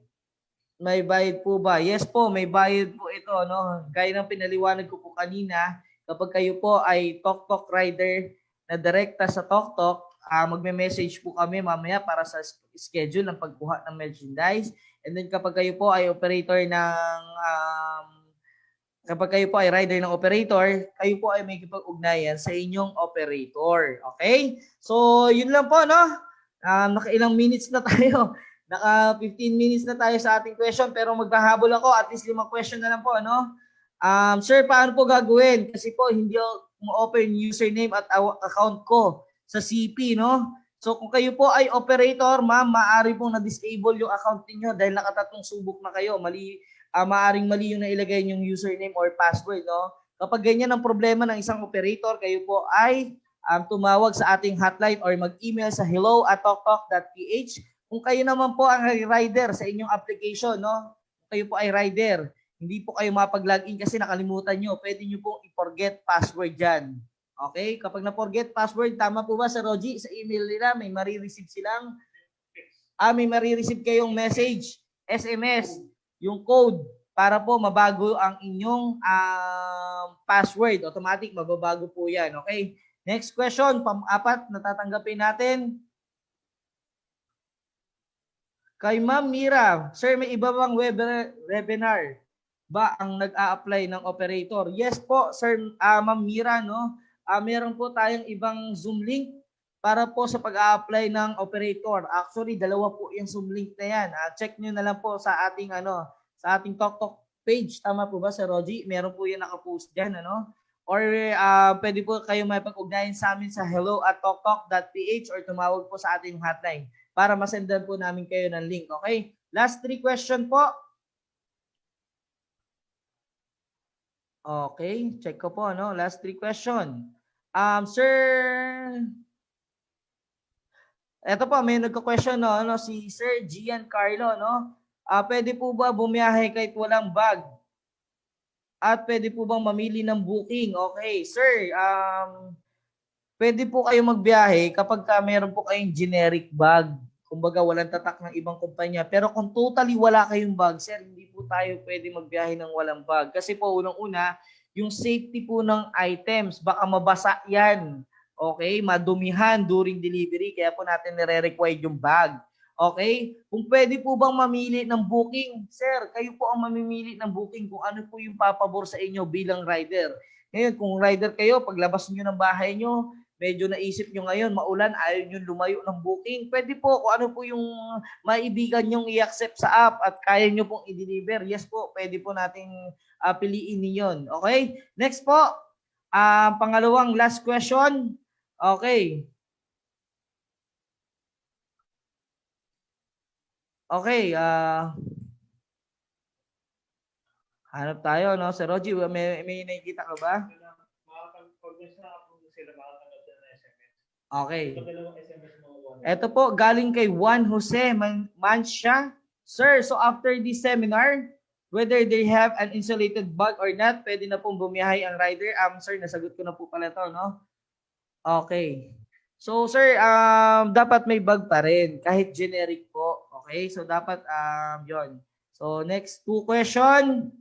May bayad po ba? Yes po, may bayad po ito, no? Gaya ng pinaliwanag ko po kanina, kapag kayo po ay Tok rider na direkta sa Tok, magme-message po kami mamaya para sa schedule ng pagkuha ng merchandise. And then kapag kayo po ay operator ng kapag kayo po ay rider ng operator, kayo po ay may kipag-ugnayan sa inyong operator. Okay? So, yun lang po, no? Nakailang minutes na tayo. Naka 15 minutes na tayo sa ating question, pero magbahabol ako. At least 5 question na lang po, no? Sir, paano po gagawin? Kasi po, hindi ako ma-open username at account ko sa CP, no? So, kung kayo po ay operator, ma'am, maaari pong na-disable yung account niyo dahil nakatatlong subok na kayo. Maaring mali yung nailagay yung username or password, no? Kapag ganyan ang problema ng isang operator, kayo po ay tumawag sa ating hotline or mag-email sa hello@toktok.ph. Kung kayo naman po ang rider sa inyong application, no? Kung kayo po ay rider, hindi po kayo mapag-login kasi nakalimutan nyo, pwede nyo pong i-forget password dyan. Okay? Kapag na-forget password, tama po ba sa Roji? Sa email nila, may marireceive silang, may marireceive kayong message, SMS, yung code, para po mabago ang inyong password. Automatic, mababago po yan. Okay? Next question, pang-apat, natatanggapin natin. Kay Ma'am Mira, sir, may iba bang webinar ba ang nag-a-apply ng operator? Yes po, sir, Ma'am Mira, no? Meron po tayong ibang Zoom link para po sa pag-a-apply ng operator. Actually, dalawa po yung Zoom link na yan. Check nyo na lang po sa ating sa ating TokTok page. Tama po ba, Sir Rogie? Meron po yan nakapost diyan, ano? Or pwede po kayo makipag-ugnayan sa amin sa hello@toktok.ph or tumawag po sa ating hotline para masendan po namin kayo ng link. Okay? Last 3 question po. Okay, check ko po, no? Last 3 question. Sir, eto po, may nagka-question, no? Si Sir Giancarlo, no? Pwede po ba bumiyahe kahit walang bag? At pwede po bang mamili ng booking? Okay, sir, pwede po kayo magbiyahe kapag meron po kayong generic bag. Kumbaga, walang tatak ng ibang kumpanya. Pero kung totally wala kayong bag, sir, hindi po tayo pwede magbiyahe ng walang bag. Kasi po, unang-una, yung safety po ng items, baka mabasa yan. Okay? Madumihan during delivery. Kaya po natin nire-require yung bag. Okay? Kung pwede po bang mamili ng booking, sir, kayo po ang mamimili ng booking kung ano po yung papabor sa inyo bilang rider. Ngayon, kung rider kayo, paglabas nyo ng bahay nyo, medyo naisip nyo ngayon, maulan, ayaw nyo lumayo ng booking. Pwede po kung ano po yung maibigan nyong i-accept sa app at kaya nyo pong i-deliver. Yes po, pwede po nating piliin niyon. Okay? Next po, pangalawang last question. Okay. Okay, hanap tayo, no? Sir Rogie, may nakikita ka ba? Okay. Ito po, galing kay Juan Jose Mancia. Sir, so after this seminar, whether they have an insulated bag or not, pwede na pong bumiyahe ang rider. Sir, nasagot ko na po pala ito, no? Okay. So, sir, dapat may bag pa rin, kahit generic po. Okay? So, dapat, yon. So, next 2 question.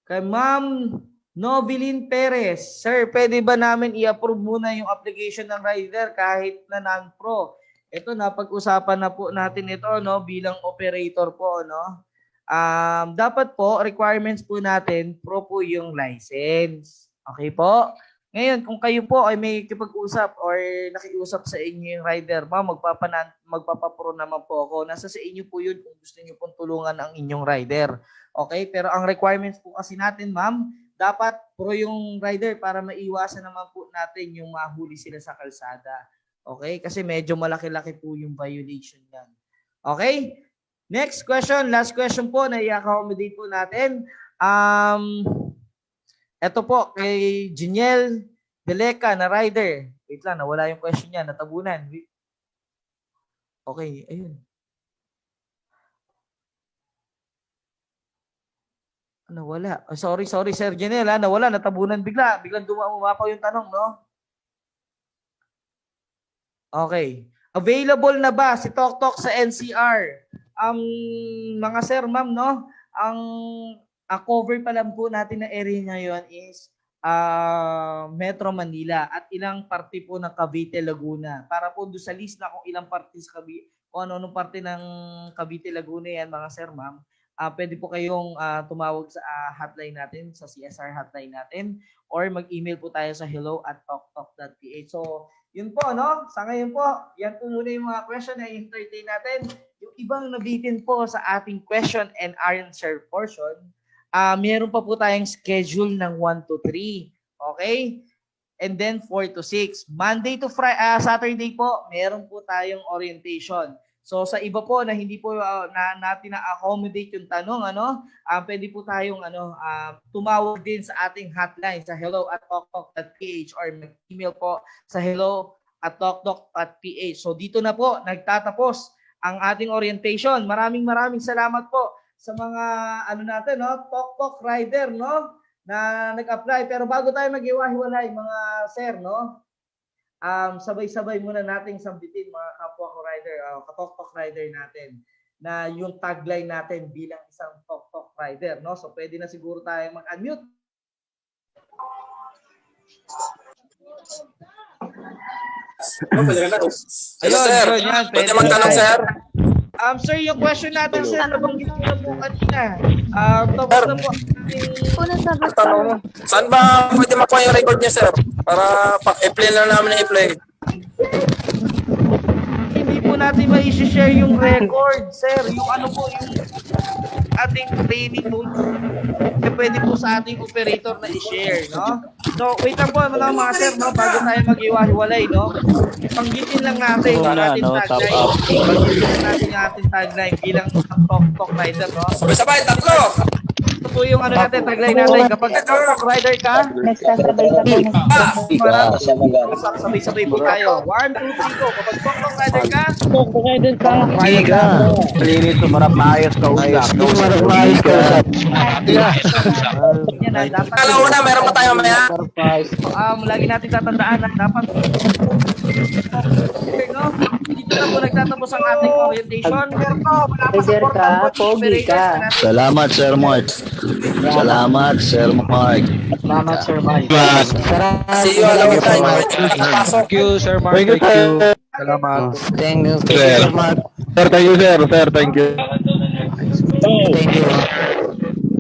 Kay Ma'am Novelyn Perez. Sir, pwede ba namin i-approve muna yung application ng rider kahit na non-pro? Ito, napag-usapan na po natin ito, no, bilang operator po, no. Dapat po, requirements po natin, pro po yung license. Okay po? Ngayon, kung kayo po ay may kipag-usap or nakiusap sa inyo yung rider, magpapapro naman po ako. Nasa sa inyo po yun kung gusto niyo pong tulungan ang inyong rider. Okay? Pero ang requirements po kasi natin, ma'am, dapat pro yung rider para maiwasan naman po natin yung mahuli sila sa kalsada. Okay? Kasi medyo malaki-laki po yung violation yan. Okay? Next question, last question po na i-accommodate po natin. Ito po kay Jiniel Deleca na rider. Wait lang, nawala yung question niya, natabunan. Okay, ayun. Nawala. Oh, sorry Sir Janelle, nawala, natabunan bigla. Biglang umapaw yung tanong, no? Okay. Available na ba si TokTok sa NCR? Mga sir, ma'am, no? Ang cover pa lang po natin na area ngayon is Metro Manila at ilang parte po ng Cavite, Laguna. Para po doon sa list na kung ilang parte sa Cavite, kung ano-anong parte ng Cavite, Laguna yan, mga sir, ma'am. Pwede po kayong tumawag sa hotline natin, sa CSR hotline natin, or mag-email po tayo sa hello@toktok.ph. So, yun po, no? Sa ngayon po, yan po muna yung mga question na entertain natin. Yung ibang nabitin po sa ating question and answer portion, meron pa po tayong schedule ng 1 to 3. Okay? And then 4 to 6. Monday to Friday, Saturday po, meron po tayong orientation. So sa iba po na hindi po natin na-accommodate yung tanong, pwede po tayong tumawag din sa ating hotline sa hello@toktok.ph or mag-email po sa hello@toktok.ph. So dito na po nagtatapos ang ating orientation. Maraming salamat po sa mga natin, no, TokTok rider, no, na nag-apply. Pero bago tayo mag-iwahiwalay, mga sir, no, sabay-sabay muna nating sambitin mga kapwa ko rider, ka-TokTok rider natin, na yung tagline natin bilang isang TokTok rider, no? So pwede na siguro tayo mag-unmute. Hello, sir. Yan, pwede magtanong, sir? Sir, yung question natin, sir, nabanggit ko na po kanina. Tapos na po. Unang sagot, sir. Tanong, saan ba pwede makuha yung record niya, sir? Para i-play lang namin na i-play. Hindi po natin ma-share yung record, sir. Yung ano po, yung ating training notes, pwede po sa ating operator na i-share, no? So, wait lang po, mga sir, no? Bago tayo mag-iwa-hiwalay, no? Panggitin lang natin yung ating tagline. Panggitin lang natin yung ating tagline bilang talk rider, no? Sabay-sabay, tatlo! Ito po yung ano natin, tagline natin. Kapag talk rider ka, Nagsasabay-sabay na sabay-sabay po tayo. 1, 2, 3, go. Kapag talk rider ka, Malinis, sumarap na ayos ka usap. Sumarap na ayos ka usap. yan na, dapat. Kala una, meron pa tayo mamaya. Lagi natin tatandaan na dapat no? Dito na po nagtatapos ang ating orientation. Rider ka, pogi ka. Salamat, Sir Mark. Salamat, Sir Mark. Salamat, Sir Mike. See you along time. Thank you, Sir Mark. Thank you. Salamat. Thank you, Sir. Sir, thank you, sir. Sir, thank you. Thank you.